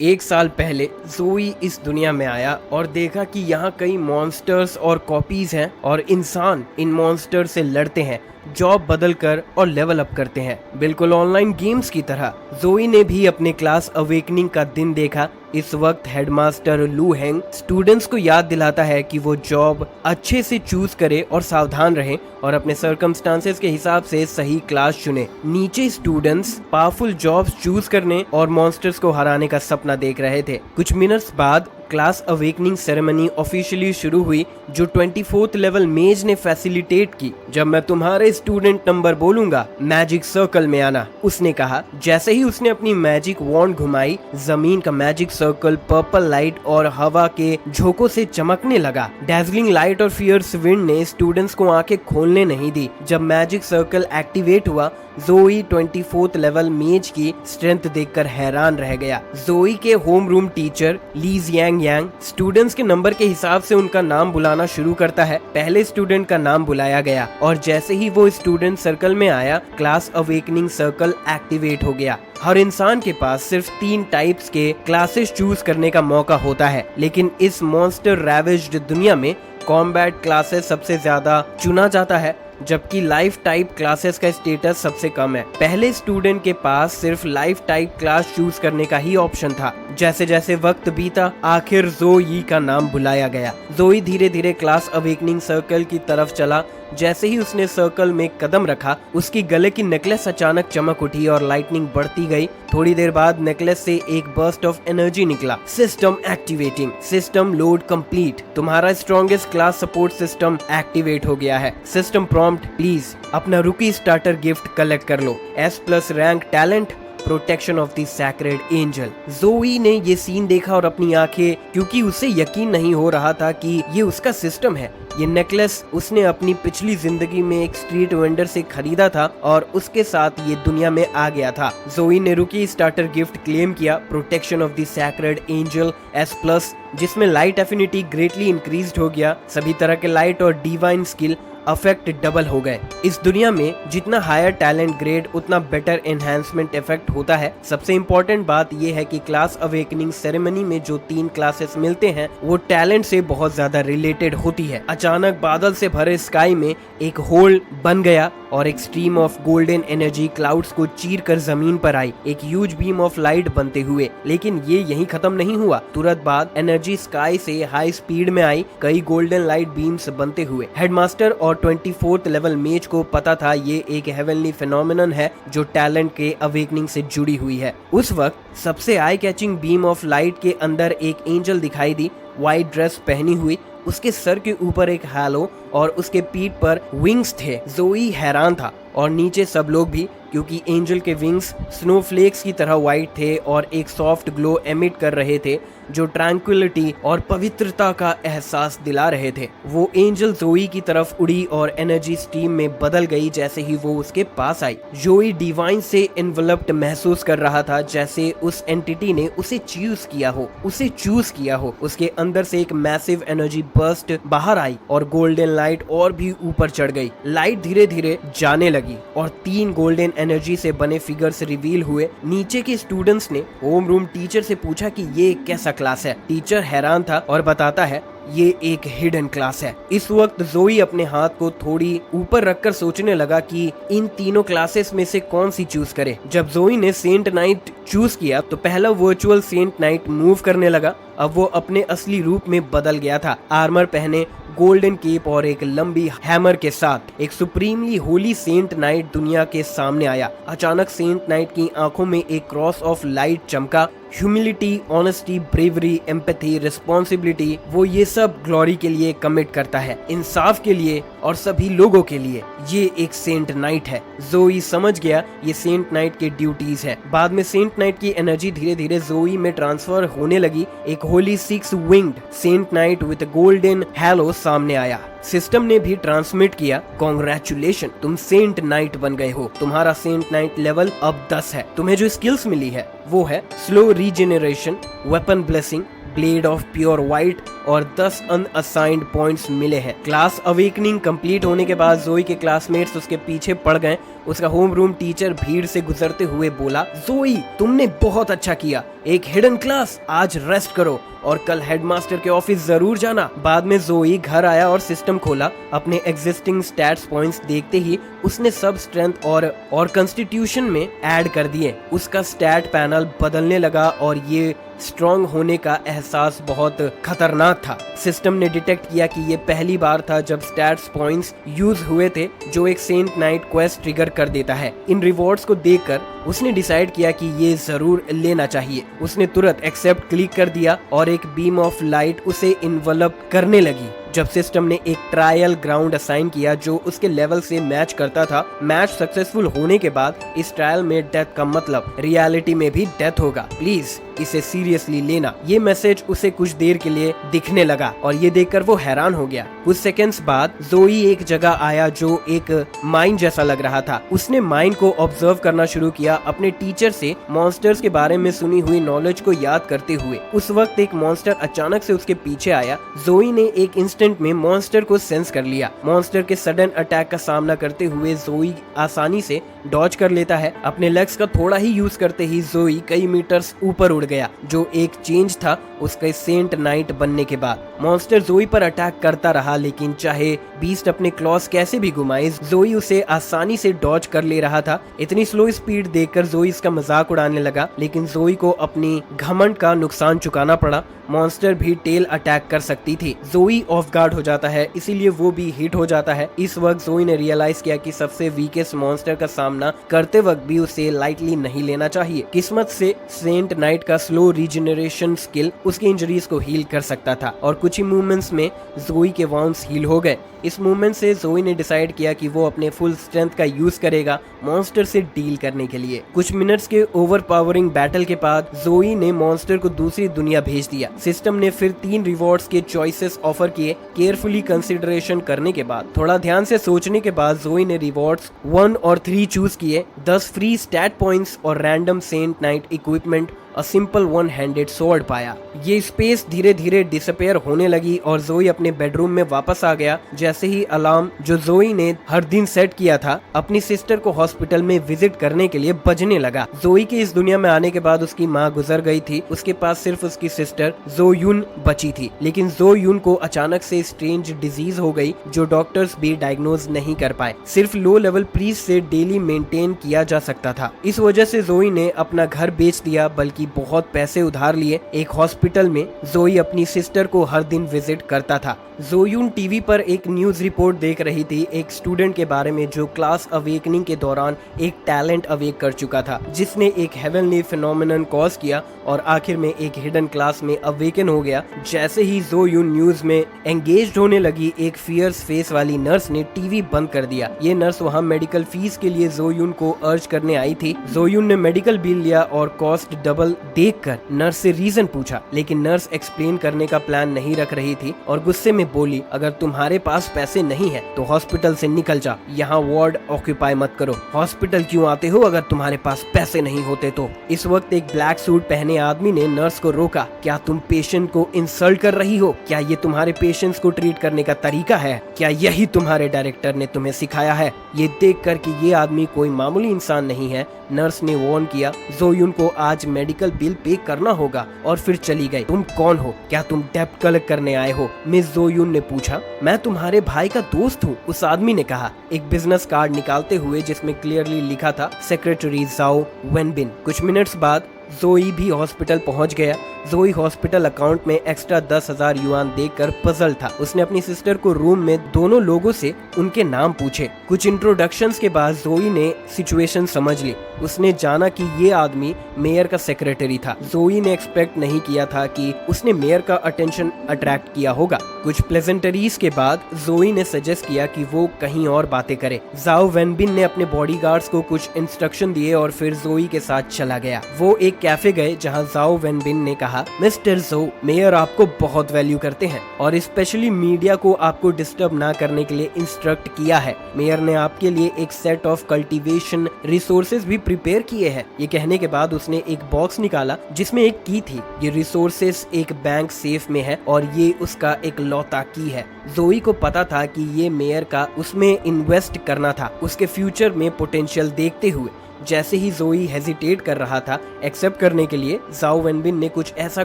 एक साल पहले जोई इस दुनिया में आया और देखा कि यहाँ कई मॉन्स्टर्स और कॉपीज हैं और इंसान इन मॉन्स्टर से लड़ते हैं, जॉब बदल कर और लेवल अप करते हैं, बिल्कुल ऑनलाइन गेम्स की तरह। जोई ने भी अपने क्लास अवेकनिंग का दिन देखा। इस वक्त हेडमास्टर लू हेंग स्टूडेंट्स को याद दिलाता है कि वो जॉब अच्छे से चूज करे और सावधान रहे और अपने सर्कमस्टांसेस के हिसाब से सही क्लास चुने। नीचे स्टूडेंट्स पावरफुल जॉब्स चूज करने और मॉन्स्टर्स को हराने का सपना देख रहे थे। कुछ मिनट्स बाद क्लास अवेकनिंग सेरेमनी ऑफिशियली शुरू हुई, जो 24th लेवल मेज ने फैसिलिटेट की। जब मैं तुम्हारे स्टूडेंट नंबर बोलूंगा, मैजिक सर्कल में आना, उसने कहा। जैसे ही उसने अपनी मैजिक वॉन्ड घुमाई, जमीन का मैजिक सर्कल पर्पल लाइट और हवा के झोंकों से चमकने लगा। डैजलिंग लाइट और फियर्स विंड ने स्टूडेंट्स को आंखें खोलने नहीं दी। जब मैजिक सर्कल एक्टिवेट हुआ, जोई 24th लेवल मेज की स्ट्रेंथ देखकर हैरान रह गया। जोई के होम रूम टीचर लीज यांग यांग स्टूडेंट्स के नंबर के हिसाब से उनका नाम बुलाना शुरू करता है। पहले स्टूडेंट का नाम बुलाया गया और जैसे ही वो स्टूडेंट सर्कल में आया, क्लास अवेकनिंग सर्कल एक्टिवेट हो गया। हर इंसान के पास सिर्फ 3 टाइप्स के क्लासेस चूज करने का मौका होता है, लेकिन इस मॉन्स्टर रैवेज्ड दुनिया में कॉम्बैट क्लासेस सबसे ज्यादा चुना जाता है, जबकि लाइफ टाइप क्लासेस का स्टेटस सबसे कम है। पहले स्टूडेंट के पास सिर्फ लाइफ टाइप क्लास चूज करने का ही ऑप्शन था। जैसे जैसे वक्त बीता, आखिर जोई का नाम बुलाया गया। जोई धीरे धीरे क्लास अवेकनिंग सर्कल की तरफ चला। जैसे ही उसने सर्कल में कदम रखा, उसकी गले की नेकलेस अचानक चमक उठी और लाइटनिंग बढ़ती गई। थोड़ी देर बाद नेकलेस से एक बर्स्ट ऑफ एनर्जी निकला। System activating, system load complete. तुम्हारा strongest class support system activate हो गया है। सिस्टम प्रॉम्प्ट, प्लीज अपना रुकी स्टार्टर गिफ्ट कलेक्ट कर लो। S+ rank talent, protection of the sacred angel. जोई ने ये सीन देखा और अपनी आंखें, क्योंकि उसे यकीन नहीं हो रहा था कि ये उसका सिस्टम है। ये नेकलेस उसने अपनी पिछली जिंदगी में एक स्ट्रीट वेंडर से खरीदा था और उसके साथ ये दुनिया में आ गया था। जोई ने रुकी स्टार्टर गिफ्ट क्लेम किया, protection of the sacred angel S+, जिसमें लाइट एफिनिटी ग्रेटली इंक्रीज्ड हो गया। सभी तरह के लाइट और डिवाइन स्किल अफेक्ट डबल हो गए। इस दुनिया में जितना हायर टैलेंट ग्रेड, उतना बेटर एनहांसमेंट इफेक्ट होता है। सबसे इम्पोर्टेंट बात यह है कि क्लास अवेकनिंग सेरेमनी में जो 3 क्लासेस मिलते हैं, वो टैलेंट से बहुत ज्यादा रिलेटेड होती है। अचानक बादल से भरे स्काई में एक होल बन गया और एक stream of golden energy clouds को चीर कर जमीन पर आई, एक ह्यूज बीम ऑफ लाइट बनते हुए। लेकिन ये यहीं खत्म नहीं हुआ। तुरंत बाद एनर्जी स्काई से हाई स्पीड में आई, कई गोल्डन लाइट बीम्स बनते हुए। हेडमास्टर और 24th लेवल मेज को पता था ये एक हेवनली फिनोमिनन है जो टैलेंट के अवेकनिंग से जुड़ी हुई है। उस वक्त सबसे eye catching beam of light के अंदर एक एंजल दिखाई दी, व्हाइट ड्रेस पहनी हुई। उसके सर के ऊपर एक हैलो और उसके पीठ पर विंग्स थे। जोई हैरान था और नीचे सब लोग भी, क्योंकि एंजल के विंग्स स्नोफ्लेक्स की तरह व्हाइट थे और एक सॉफ्ट ग्लो एमिट कर रहे थे जो ट्रैंक्विलिटी और पवित्रता का एहसास दिला रहे थे। वो एंजल जोई की तरफ उड़ी और एनर्जी स्ट्रीम में बदल गई जैसे ही वो उसके पास आई। जोई डिवाइन से इन्वेलप्ड महसूस कर रहा था, जैसे उस एंटिटी ने उसे चूज किया हो। उसके अंदर से एक मैसिव एनर्जी बर्स्ट बाहर आई और गोल्डन लाइट और भी ऊपर चढ़ गई। लाइट धीरे धीरे जाने लगी और 3 गोल्डन एनर्जी से बने फिगर्स रिवील हुए। नीचे के स्टूडेंट्स ने होम रूम टीचर से पूछा कि ये कैसा क्लास है। टीचर हैरान था और बताता है ये एक हिडन क्लास है। इस वक्त जोई अपने हाथ को थोड़ी ऊपर रखकर सोचने लगा कि इन तीनों क्लासेस में से कौन सी चूज करे। जब जोई ने सेंट नाइट चूज किया तो पहला वर्चुअल सेंट नाइट मूव करने लगा। अब वो अपने असली रूप में बदल गया था। आर्मर पहने, गोल्डन केप और एक लंबी हैमर के साथ एक सुप्रीमली होली सेंट नाइट दुनिया के सामने आया। अचानक सेंट नाइट की आंखों में एक क्रॉस ऑफ लाइट चमका। Humility, honesty, bravery, empathy, responsibility, वो ये सब ग्लोरी के लिए कमिट करता है, इंसाफ के लिए और सभी लोगों के लिए। ये एक सेंट नाइट है। जोई समझ गया ये सेंट नाइट के ड्यूटीज है। बाद में सेंट नाइट की एनर्जी धीरे धीरे जोई में ट्रांसफर होने लगी। एक holy 6 winged saint knight with golden halo सामने आया। सिस्टम ने भी ट्रांसमिट किया, कांग्रेचुलेशन, तुम सेंट नाइट बन गए हो। तुम्हारा सेंट नाइट लेवल अब 10 है। तुम्हें जो स्किल्स मिली है वो है slow regeneration, weapon blessing, blade of pure white और 10 अनअसाइंड पॉइंट्स मिले हैं। क्लास अवेकनिंग कंप्लीट होने के बाद जोई के क्लासमेट्स उसके पीछे पड़ गए उसका होम रूम टीचर भीड़ से गुजरते हुए बोला, जोई तुमने बहुत अच्छा किया, एक हिडन क्लास, आज रेस्ट करो और कल हेडमास्टर के ऑफिस जरूर जाना। बाद में जोई घर आया और सिस्टम खोला। अपने एग्जिस्टिंग स्टैट्स पॉइंट्स देखते ही उसने सब स्ट्रेंथ और कंस्टिट्यूशन में ऐड कर दिए। उसका स्टैट पैनल बदलने लगा और ये स्ट्रॉन्ग होने का एहसास बहुत खतरनाक था। सिस्टम ने डिटेक्ट किया कि ये पहली बार था जब स्टैट्स पॉइंट्स यूज हुए थे जो एक सेंट नाइट क्वेस्ट ट्रिगर कर देता है। इन रिवॉर्ड्स को देखकर उसने डिसाइड किया कि ये जरूर लेना चाहिए। उसने तुरंत एक्सेप्ट क्लिक कर दिया और एक बीम ऑफ लाइट उसे इन्वलप करने लगी। जब सिस्टम ने एक ट्रायल ग्राउंड असाइन किया जो उसके लेवल से मैच करता था, मैच सक्सेसफुल होने के बाद इस ट्रायल में डेथ का मतलब रियलिटी में भी डेथ होगा, प्लीज इसे सीरियसली लेना। ये मैसेज उसे कुछ देर के लिए दिखने लगा और ये देखकर वो हैरान हो गया। कुछ सेकंड्स बाद जोई एक जगह आया जो एक माइन जैसा लग रहा था। उसने माइन को ऑब्जर्व करना शुरू किया, अपने टीचर से मॉन्स्टर्स के बारे में सुनी हुई नॉलेज को याद करते हुए। उस वक्त एक मॉन्स्टर अचानक से उसके पीछे आया। जोई ने एक इंस्टेंट में मॉन्स्टर को सेंस कर लिया। मॉन्स्टर के सडन अटैक का सामना करते हुए जोई आसानी से डॉज कर लेता है। अपने लेग्स का थोड़ा ही यूज करते ही जोई कई मीटर्स ऊपर उड़ गया, जो एक चेंज था उसके सेंट नाइट बनने के बाद। मॉन्स्टर जोई पर अटैक करता रहा, लेकिन चाहे बीस्ट अपने क्लॉस कैसे भी घुमाए, जोई उसे आसानी से डॉज कर ले रहा था। इतनी स्लो स्पीड देखकर जोई इसका मजाक उड़ाने लगा, लेकिन जोई को अपनी घमंड का नुकसान चुकाना पड़ा। मॉन्स्टर भी टेल अटैक कर सकती थी। जोई ऑफ गार्ड हो जाता है, इसीलिए वो भी हिट हो जाता है। इस वक्त जोई ने रियलाइज किया कि सबसे वीकेस्ट मॉन्स्टर का सामना करते वक्त भी उसे लाइटली नहीं लेना चाहिए। किस्मत से सेंट नाइट का स्लो रीजनरेशन स्किल उसकी इंजरीज को हील कर सकता था और कुछ ही मूवमेंट्स में जोई के वाउंड्स हील हो गए। इस मूवमेंट से जोई ने डिसाइड किया कि वो अपने फुल स्ट्रेंथ का यूज करेगा मॉन्स्टर से डील करने के लिए। कुछ मिनट्स के ओवरपावरिंग बैटल के बाद जोई ने मॉन्स्टर को दूसरी दुनिया भेज दिया। सिस्टम ने फिर 3 रिवॉर्ड्स के चॉइसेस ऑफर किए। केयरफुली कंसिडरेशन करने के बाद, थोड़ा ध्यान से सोचने के बाद जोई ने रिवॉर्ड्स 1 और 3 चूज किए। 10 फ्री स्टैट पॉइंट्स और random saint knight equipment, a simple one handed sword पाया। ये स्पेस धीरे धीरे डिसअपेयर होने लगी और जोई अपने बेडरूम में वापस आ गया। जैसे ही अलार्म जो जोई ने हर दिन सेट किया था अपनी सिस्टर को हॉस्पिटल में विजिट करने के लिए बजने लगा। जोई के इस दुनिया में आने के बाद उसकी माँ गुजर गई थी। उसके पास सिर्फ उसकी सिस्टर जोयुन बची थी, लेकिन जोयुन को अचानक से स्ट्रेंज डिजीज हो गई जो डॉक्टर्स भी डायग्नोज नहीं कर पाए। सिर्फ लो लेवल प्रीस्ट से डेली मेंटेन किया जा सकता था। इस वजह से जोई ने अपना घर बेच दिया, बल्कि बहुत पैसे उधार लिए। एक हॉस्पिटल में जोई अपनी सिस्टर को हर दिन विजिट करता था। जोयुन टीवी पर एक न्यूज रिपोर्ट देख रही थी एक स्टूडेंट के बारे में जो क्लास अवेकनिंग के दौरान एक टैलेंट अवेक कर चुका था, जिसने एक हेवनली फिनोमेनन कॉज किया और आखिर में एक हिडन क्लास में अवेकन हो गया। जैसे ही जोयुन न्यूज में एंगेज्ड होने लगी, एक फियर्स फेस वाली नर्स ने टीवी बंद कर दिया। ये नर्स वहाँ मेडिकल फीस के लिए जोयुन को अर्ज करने आई थी। जोयुन ने मेडिकल बिल लिया और कॉस्ट डबल देखकर नर्स से रीजन पूछा, लेकिन नर्स एक्सप्लेन करने का प्लान नहीं रख रही थी और गुस्से में बोली, अगर तुम्हारे पास पैसे नहीं है तो हॉस्पिटल से निकल जा, यहाँ वार्ड ऑक्यूपाई मत करो। हॉस्पिटल क्यों आते हो अगर तुम्हारे पास पैसे नहीं होते तो? इस वक्त एक ब्लैक सूट पहने आदमी ने नर्स को रोका। क्या तुम पेशेंट को इंसल्ट कर रही हो? क्या ये तुम्हारे पेशेंट्स को ट्रीट करने का तरीका है? क्या यही तुम्हारे डायरेक्टर ने तुम्हें सिखाया है? ये देख कर कि ये आदमी कोई मामूली इंसान नहीं है, नर्स ने वार्न किया, जोयुन को आज मेडिकल बिल पे करना होगा और फिर चली गई। तुम कौन हो? क्या तुम डेब्ट कलेक्ट करने आए हो? मिस जोयुन ने पूछा। मैं तुम्हारे भाई का दोस्त हूँ, उस आदमी ने कहा, एक बिजनेस कार्ड निकालते हुए जिसमें क्लियरली लिखा था सेक्रेटरी जाओ वेनबिन। कुछ मिनट्स बाद जोई भी हॉस्पिटल पहुंच गया। जोई हॉस्पिटल अकाउंट में एक्स्ट्रा 10,000 युआन देखकर पजल था। उसने अपनी सिस्टर को रूम में दोनों लोगों से उनके नाम पूछे। कुछ इंट्रोडक्शंस के बाद जोई ने सिचुएशन समझ ली। उसने जाना कि ये आदमी मेयर का सेक्रेटरी था। जोई ने एक्सपेक्ट नहीं किया था कि उसने मेयर का अटेंशन अट्रैक्ट किया होगा। कुछ प्लेजेंटरीज के बाद जोई ने सजेस्ट किया कि वो कहीं और बातें करे। जाओ वेनबिन ने अपने बॉडीगार्ड्स को कुछ इंस्ट्रक्शन दिए और फिर जोई के साथ चला गया। वो एक कैफे गए जहाँ जाओ वेनबिन ने कहा, मिस्टर जो, मेयर आपको बहुत वैल्यू करते हैं और स्पेशली मीडिया को आपको डिस्टर्ब ना करने के लिए इंस्ट्रक्ट किया है। मेयर ने आपके लिए एक सेट ऑफ कल्टीवेशन रिसोर्सेज भी प्रिपेयर किए हैं। ये कहने के बाद उसने एक बॉक्स निकाला जिसमें एक की थी। ये रिसोर्सेज एक बैंक सेफ में है और ये उसका एक लौता की है। जोई को पता था कि ये मेयर का उसमें इन्वेस्ट करना था, उसके फ्यूचर में पोटेंशियल देखते हुए। जैसे ही जोई हेजिटेट कर रहा था एक्सेप्ट करने के लिए, जाओ वेनबिन ने कुछ ऐसा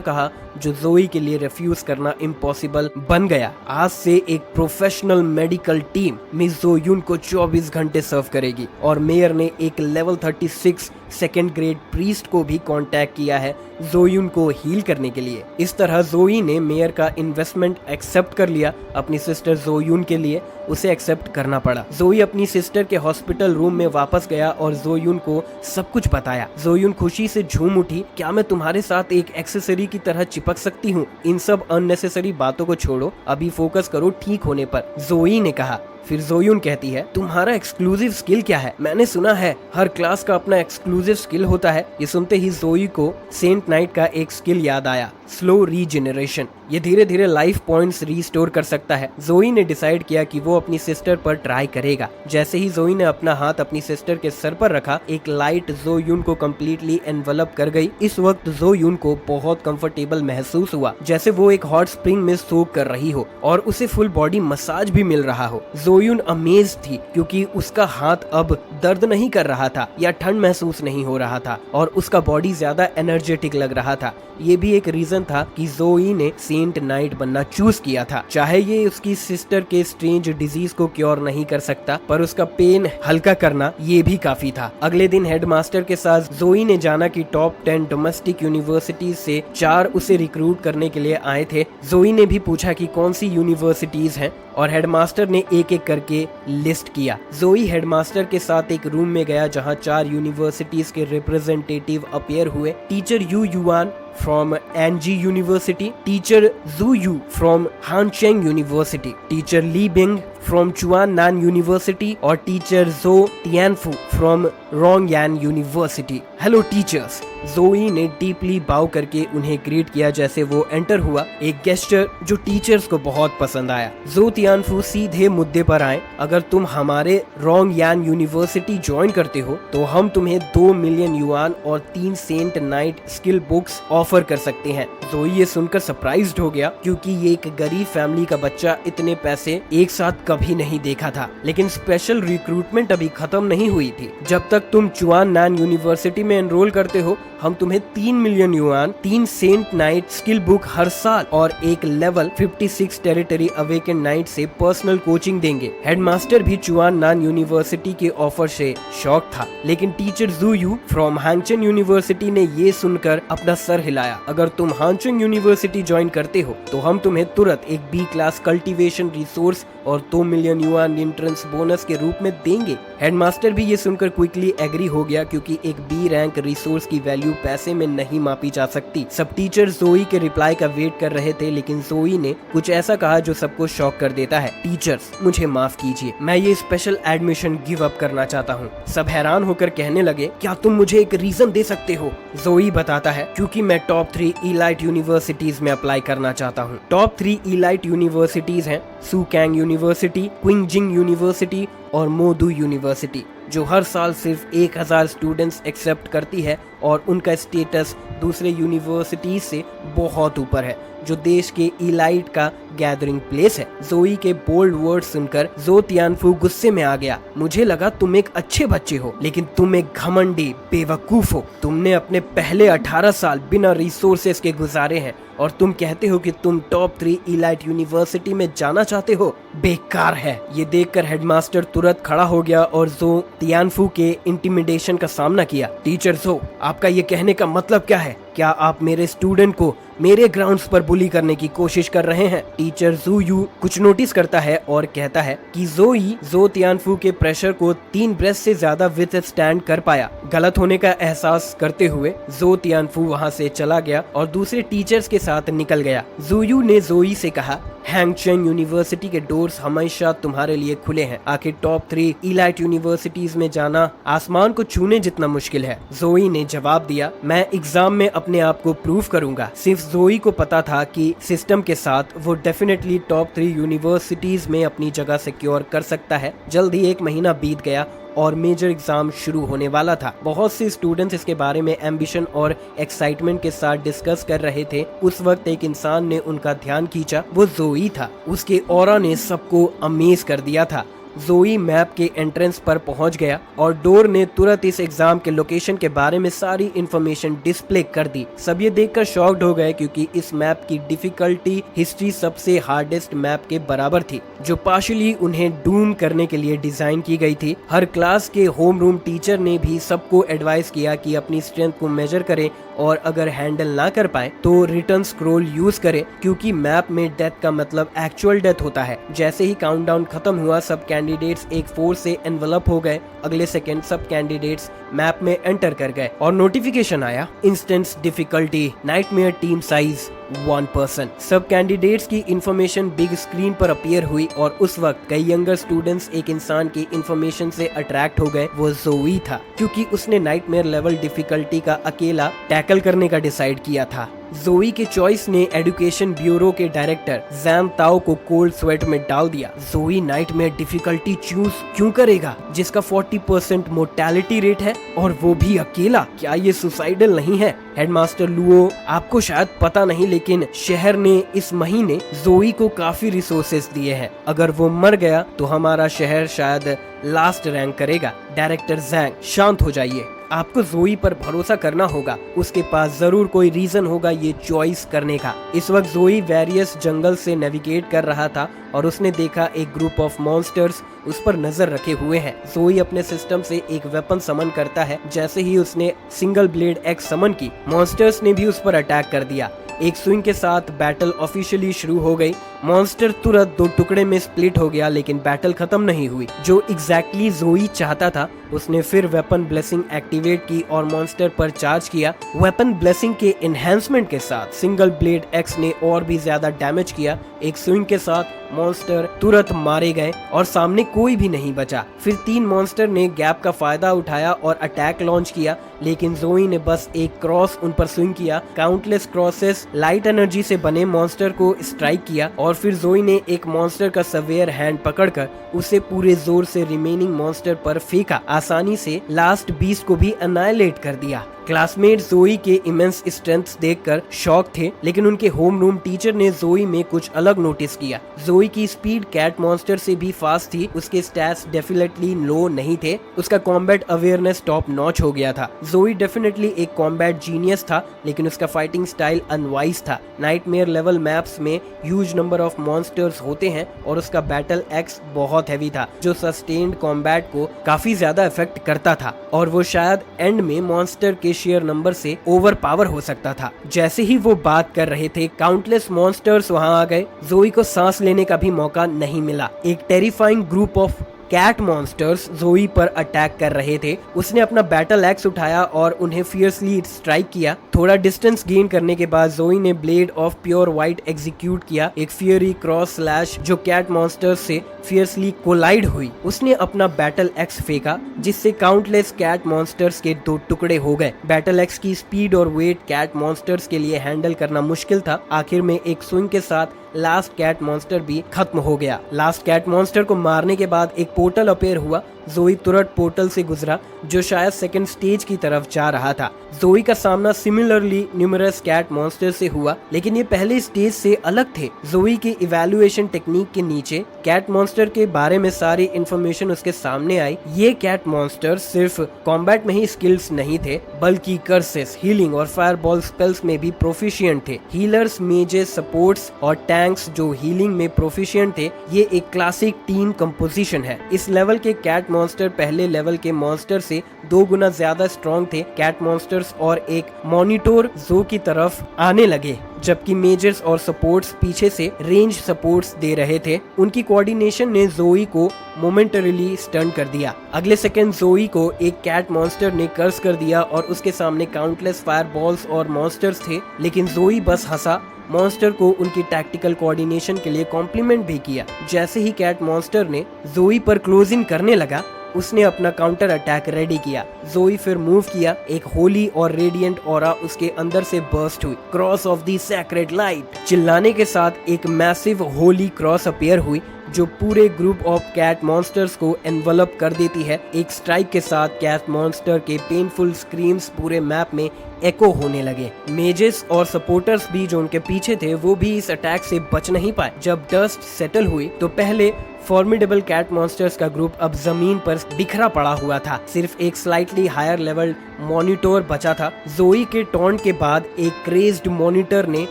कहा जो जोई के लिए रिफ्यूज करना इम्पॉसिबल बन गया। आज से एक प्रोफेशनल मेडिकल टीम मिस जो युन को 24 घंटे सर्व करेगी और मेयर ने एक लेवल 36 सेकेंड ग्रेड प्रीस्ट को भी कांटेक्ट किया है जोयुन को हील करने के लिए। इस तरह जोई ने मेयर का इन्वेस्टमेंट एक्सेप्ट कर लिया अपनी सिस्टर जोयुन के लिए। उसे एक्सेप्ट करना पड़ा। जोई अपनी सिस्टर के हॉस्पिटल रूम में वापस गया और जोयुन को सब कुछ बताया। जोयुन खुशी से झूम उठी, क्या मैं तुम्हारे साथ एक एक्सेसरी की तरह चिपक सकती हूँ? इन सब अननेसेसरी बातों को छोड़ो, अभी फोकस करो ठीक होने पर, जोई ने कहा। फिर जोयुन कहती है, तुम्हारा एक्सक्लूसिव स्किल क्या है? मैंने सुना है हर क्लास का अपना एक्सक्लूसिव स्किल होता है। ये सुनते ही जोई को सेंट नाइट का एक स्किल याद आया, स्लो रीजेनरेशन। ये धीरे धीरे लाइफ पॉइंट्स रीस्टोर कर सकता है। जोई ने डिसाइड किया कि वो अपनी सिस्टर पर ट्राई करेगा। जैसे ही जोई ने अपना हाथ अपनी सिस्टर के सर पर रखा, एक लाइट जोयुन को कम्प्लीटली एनवलप कर गई। इस वक्त जोयुन को बहुत कंफर्टेबल महसूस हुआ, जैसे वो एक हॉट स्प्रिंग में सोक कर रही हो और उसे फुल बॉडी मसाज भी मिल रहा हो। जोयुन अमेज थी क्योंकि उसका हाथ अब दर्द नहीं कर रहा था या ठंड महसूस नहीं हो रहा था और उसका बॉडी ज्यादा एनर्जेटिक लग रहा था। ये भी एक रीजन था कि जोई ने सेंट नाइट बनना चूज किया था। चाहे ये उसकी सिस्टर के स्ट्रेंज डिजीज को क्योर नहीं कर सकता, पर उसका पेन हल्का करना ये भी काफी था। अगले दिन हेडमास्टर के साथ जोई ने जाना कि टॉप 10 डोमेस्टिक यूनिवर्सिटीज से 4 उसे रिक्रूट करने के लिए आए थे। जोई ने भी पूछा कि कौन सी यूनिवर्सिटीज हैं और हेडमास्टर ने एक एक करके लिस्ट किया। जोई हेडमास्टर के साथ एक रूम में गया जहां 4 यूनिवर्सिटीज के रिप्रेजेंटेटिव अपीयर हुए। Teacher you yuan from Anji University, teacher Zhu Yu from Hancheng University, teacher Li Bing from Chuanan University और teacher Zhou Tianfu from Rongyan University. Hello teachers. जोई ने डीपली बाउ करके उन्हें ग्रीट किया जैसे वो एंटर हुआ, एक गेस्चर जो टीचर्स को बहुत पसंद आया। जो तियानफू सीधे मुद्दे पर आए, अगर तुम हमारे रोंगयान यूनिवर्सिटी ज्वाइन करते हो तो हम तुम्हें 2 मिलियन युआन और 3 saint knight skill books offer कर सकते हैं। जोई ये सुनकर सरप्राइज्ड हो गया क्योंकि ये एक गरीब फैमिली का बच्चा इतने पैसे एक साथ कभी नहीं देखा था। लेकिन स्पेशल रिक्रूटमेंट अभी खत्म नहीं हुई थी। जब तक तुम चुआननान यूनिवर्सिटी में एनरोल करते हो, हम तुम्हें 3 million yuan, 3 saint knight skill book हर साल और एक लेवल 56 टेरिटरी अवेकन नाइट से पर्सनल कोचिंग देंगे। हेडमास्टर भी चुआननान यूनिवर्सिटी के ऑफर से शॉक था, लेकिन टीचर जू यू फ्रॉम हांगचेंग यूनिवर्सिटी ने ये सुनकर अपना सर हिलाया। अगर तुम हांगचेंग यूनिवर्सिटी ज्वाइन करते हो तो हम तुम्हें तुरंत एक बी क्लास कल्टीवेशन रिसोर्स और 2 मिलियन युआन एंट्रेंस बोनस के रूप में देंगे। हेडमास्टर भी ये सुनकर क्विकली एग्री हो गया क्योंकि एक बी रैंक रिसोर्स की वैल्यू पैसे में नहीं मापी जा सकती। सब टीचर जोई के रिप्लाई का वेट कर रहे थे, लेकिन जोई ने कुछ ऐसा कहा जो सबको शॉक कर देता है। टीचर्स, मुझे माफ कीजिए, मैं ये स्पेशल एडमिशन गिव अप करना चाहता हूँ। सब हैरान होकर कहने लगे, क्या तुम मुझे एक रीजन दे सकते हो? जोई बताता है, क्योंकि मैं टॉप 3 इलाइट यूनिवर्सिटीज में अप्लाई करना चाहता हूँ। टॉप 3 इलाइट यूनिवर्सिटीज हैं सुकैंग यूनिवर्सिटी, क्विंगजिंग यूनिवर्सिटी और मोदू यूनिवर्सिटी, जो हर साल सिर्फ 1000 स्टूडेंट्स एक्सेप्ट करती है और उनका स्टेटस दूसरे यूनिवर्सिटीज से बहुत ऊपर है, जो देश के इलाइट का गैदरिंग प्लेस है। जोई के बोल्ड वर्ड सुनकर जो तियानफू गुस्से में आ गया। मुझे लगा तुम एक अच्छे बच्चे हो, लेकिन तुम एक घमंडी बेवकूफ हो। तुमने अपने पहले 18 साल बिना रिसोर्सेस के गुजारे हैं और तुम कहते हो कि तुम टॉप 3 इलाइट यूनिवर्सिटी में जाना चाहते हो। बेकार है। ये देखकर हेडमास्टर तुरंत खड़ा हो गया और जो तियानफू के इंटिमिडेशन का सामना किया। टीचर जो, आपका ये कहने का मतलब क्या है? क्या आप मेरे स्टूडेंट को मेरे ग्राउंड्स पर बुली करने की कोशिश कर रहे हैं? टीचर जू यू कुछ नोटिस करता है और कहता है कि जोई जो तियानफू के प्रेशर को 3 ब्रेथ से ज्यादा विथ स्टैंड कर पाया। गलत होने का एहसास करते हुए जो तियानफू वहाँ से चला गया और दूसरे टीचर्स के साथ निकल गया। जू यू ने जोई से कहा, हैंगचेंग यूनिवर्सिटी के डोर्स हमेशा तुम्हारे लिए खुले हैं। आखिर टॉप 3 इलाइट यूनिवर्सिटीज में जाना आसमान को छूने जितना मुश्किल है। जोई ने जवाब दिया, मैं एग्जाम में अपने आप को प्रूव करूंगा। सिर्फ जोई को पता था कि सिस्टम के साथ वो डेफिनेटली टॉप 3 यूनिवर्सिटीज में अपनी जगह सिक्योर कर सकता है। जल्द ही 1 महीना बीत गया और मेजर एग्जाम शुरू होने वाला था। बहुत से स्टूडेंट्स इसके बारे में एम्बिशन और एक्साइटमेंट के साथ डिस्कस कर रहे थे। उस वक्त एक इंसान ने उनका ध्यान खींचा। वो जोई था। उसके ऑरा ने सबको अमेज कर दिया था। जोई मैप के एंट्रेंस पर पहुंच गया और डोर ने तुरंत इस एग्जाम के लोकेशन के बारे में सारी इंफॉर्मेशन डिस्प्ले कर दी। सब ये देखकर शॉक्ड हो गए क्योंकि इस मैप की डिफिकल्टी हिस्ट्री सबसे हार्डेस्ट मैप के बराबर थी, जो पार्शियली उन्हें डूम करने के लिए डिजाइन की गई थी। हर क्लास के होम रूम टीचर ने भी सबको एडवाइस किया कि अपनी स्ट्रेंथ को मेजर करें और अगर हैंडल ना कर पाए तो रिटर्न स्क्रॉल यूज करें, क्योंकि मैप में डेथ का मतलब एक्चुअल डेथ होता है। जैसे ही काउंटडाउन खत्म हुआ, सब कैंडिडेट्स एक फोर्स से एनवलप हो गए। अगले सेकंड सब कैंडिडेट्स मैप में एंटर कर गए और नोटिफिकेशन आया, instance difficulty nightmare team size 1%। सब कैंडिडेट्स की इंफॉर्मेशन बिग स्क्रीन पर अपीयर हुई और उस वक्त कई यंगर स्टूडेंट्स एक इंसान की इंफॉर्मेशन से अट्रैक्ट हो गए। वो जोई था, क्योंकि उसने नाइटमेयर लेवल डिफिकल्टी का अकेला टैकल करने का डिसाइड किया था। जोई के चॉइस ने एजुकेशन ब्यूरो के डायरेक्टर जैन ताओ को कोल्ड स्वेट में डाल दिया। जोई नाइटमेयर डिफिकल्टी चूज क्यों करेगा जिसका 40% मोर्टेलिटी रेट है, और वो भी अकेला? क्या ये सुसाइडल नहीं है? हेडमास्टर लुओ, आपको शायद पता नहीं, लेकिन शहर ने इस महीने जोई को काफी रिसोर्सेज दिए हैं। अगर वो मर गया तो हमारा शहर शायद लास्ट रैंक करेगा। डायरेक्टर जैंग, शांत हो जाइए। आपको जोई पर भरोसा करना होगा। उसके पास जरूर कोई रीजन होगा ये चॉइस करने का। इस वक्त जोई वेरियस जंगल से नेविगेट कर रहा था और उसने देखा एक ग्रुप ऑफ मॉन्स्टर्स उस पर नजर रखे हुए हैं। जोई अपने सिस्टम से एक वेपन समन करता है। जैसे ही उसने सिंगल ब्लेड एक्स समन की, मॉन्स्टर्स ने भी उस पर अटैक कर दिया। एक स्विंग के साथ बैटल ऑफिशियली शुरू हो गई। मॉन्स्टर तुरंत 2 टुकड़े में स्प्लिट हो गया, लेकिन बैटल खत्म नहीं हुई, जो एग्जैक्टली जोई चाहता था। उसने फिर वेपन ब्लेसिंग एक्टिवेट की और मॉन्स्टर पर चार्ज किया। वेपन ब्लेसिंग के एनहेंसमेंट के साथ सिंगल ब्लेड एक्स ने और भी ज्यादा डैमेज किया। एक स्विंग के साथ मॉन्स्टर तुरंत मारे गए और सामने कोई भी नहीं बचा। फिर 3 मॉन्स्टर ने गैप का फायदा उठाया और अटैक लॉन्च किया, लेकिन जोई ने बस एक क्रॉस उन पर स्विंग किया। काउंटलेस क्रॉसेस लाइट एनर्जी से बने मॉन्स्टर को स्ट्राइक किया और फिर जोई ने एक मॉन्स्टर का सवेयर हैंड पकड़कर उसे पूरे जोर से रिमेनिंग मॉन्स्टर पर फेंका। आसानी से लास्ट बीस्ट को भी अनाइलेट कर दिया। क्लासमेट जोई के इमेंस स्ट्रेंथ देखकर शॉक थे, लेकिन उनके होम रूम टीचर ने जोई में कुछ अलग नोटिस किया। जोई की स्पीड कैट मॉन्स्टर से भी फास्ट थी। उसके स्टैट्स डेफिनेटली लो नहीं थे। उसका कॉम्बैट अवेयरनेस टॉप नॉच हो गया था। जोई डेफिनेटली एक कॉम्बैट जीनियस था, लेकिन उसका फाइटिंग स्टाइल अनवाइज था। नाइटमेयर लेवल मैप्स में ह्यूज नंबर ऑफ मॉन्स्टर्स होते हैं और उसका बैटल एक्स बहुत हैवी था, जो सस्टेन्ड कॉम्बैट को काफी ज्यादा इफेक्ट करता था, और वो शायद एंड में मॉन्स्टर के शेयर नंबर से ओवर पावर हो सकता था। जैसे ही वो बात कर रहे थे, काउंटलेस मॉन्स्टर्स वहां आ गए। जोई को सांस लेने का भी मौका नहीं मिला। एक terrifying group of cat monsters Joey पर अटैक कर रहे थे। उसने अपना बैटल एक्स उठाया और उन्हें फियर्सली स्ट्राइक किया। थोड़ा डिस्टेंस गेन करने के बाद जोई ने blade of pure white execute किया, एक फियरी क्रॉस स्लैश जो कैट मॉन्स्टर्स से फियर्सली कोलाइड हुई। उसने अपना बैटल एक्स फेंका, जिससे काउंटलेस कैट मॉन्स्टर्स के 2 टुकड़े हो गए। बैटल एक्स की स्पीड और वेट कैट मॉन्स्टर्स के लिए हैंडल करना मुश्किल था। आखिर में एक स्विंग के साथ लास्ट कैट मॉन्स्टर भी खत्म हो गया। लास्ट कैट मॉन्स्टर को मारने के बाद एक पोर्टल अपीयर हुआ। जोई तुरंत पोर्टल से गुजरा, जो शायद सेकंड स्टेज की तरफ जा रहा था। जोई का सामना सिमिलरली न्यूमरस कैट मॉन्स्टर से हुआ, लेकिन ये पहले स्टेज से अलग थे। जोई के इवैल्यूएशन टेक्निक के नीचे कैट मॉन्स्टर के बारे में सारी इंफॉर्मेशन उसके सामने आई। ये कैट मॉन्स्टर सिर्फ कॉम्बैट में ही स्किल्स नहीं थे, बल्कि कर्सेस, हीलिंग और फायरबॉल स्पेल्स में भी प्रोफिशिएंट थे। हीलर्स, मेजेस, सपोर्ट्स और टैंक गैंग्स जो हीलिंग में प्रोफिशिएंट थे। ये एक क्लासिक टीम कंपोजिशन है। इस लेवल के कैट मॉन्स्टर पहले लेवल के मॉन्स्टर से 2 गुना ज्यादा स्ट्रॉन्ग थे। कैट मॉन्स्टर्स और एक मॉनिटर जो की तरफ आने लगे, जबकि मेजर्स और सपोर्ट्स पीछे से रेंज सपोर्ट्स दे रहे थे। उनकी कोऑर्डिनेशन ने जोई को मोमेंटरीली स्टन कर दिया। अगले सेकंड जोई को एक कैट मॉन्स्टर ने कर्स कर दिया और उसके सामने काउंटलेस फायरबॉल्स और मॉन्स्टर्स थे, लेकिन जोई बस हंसा। मॉन्स्टर को उनकी टैक्टिकल कोऑर्डिनेशन के लिए कॉम्प्लीमेंट भी किया। जैसे ही कैट मॉन्स्टर ने जोई पर क्लोज इन करने लगा, उसने अपना काउंटर अटैक रेडी किया। जोई फिर मूव किया। एक होली और रेडिएंट ऑरा उसके अंदर से बर्स्ट हुई। Cross of the sacred light चिल्लाने के साथ एक मैसिव होली क्रॉस अपीयर हुई जो पूरे ग्रुप ऑफ कैट मॉन्स्टर्स को एनवलप कर देती है। एक स्ट्राइक के साथ कैट मॉन्स्टर के पेनफुल स्क्रीम्स पूरे मैप में एको होने लगे। मेजेस और सपोर्टर्स भी जो उनके पीछे थे वो भी इस अटैक से बच नहीं पाए। जब डस्ट सेटल हुई तो पहले फॉर्मिडेबल कैट मॉन्स्टर्स का ग्रुप अब जमीन पर बिखरा पड़ा हुआ था। सिर्फ एक स्लाइटली हायर लेवल मॉनिटर बचा था। जोई के टॉन्ट के बाद एक क्रेज्ड मॉनिटर ने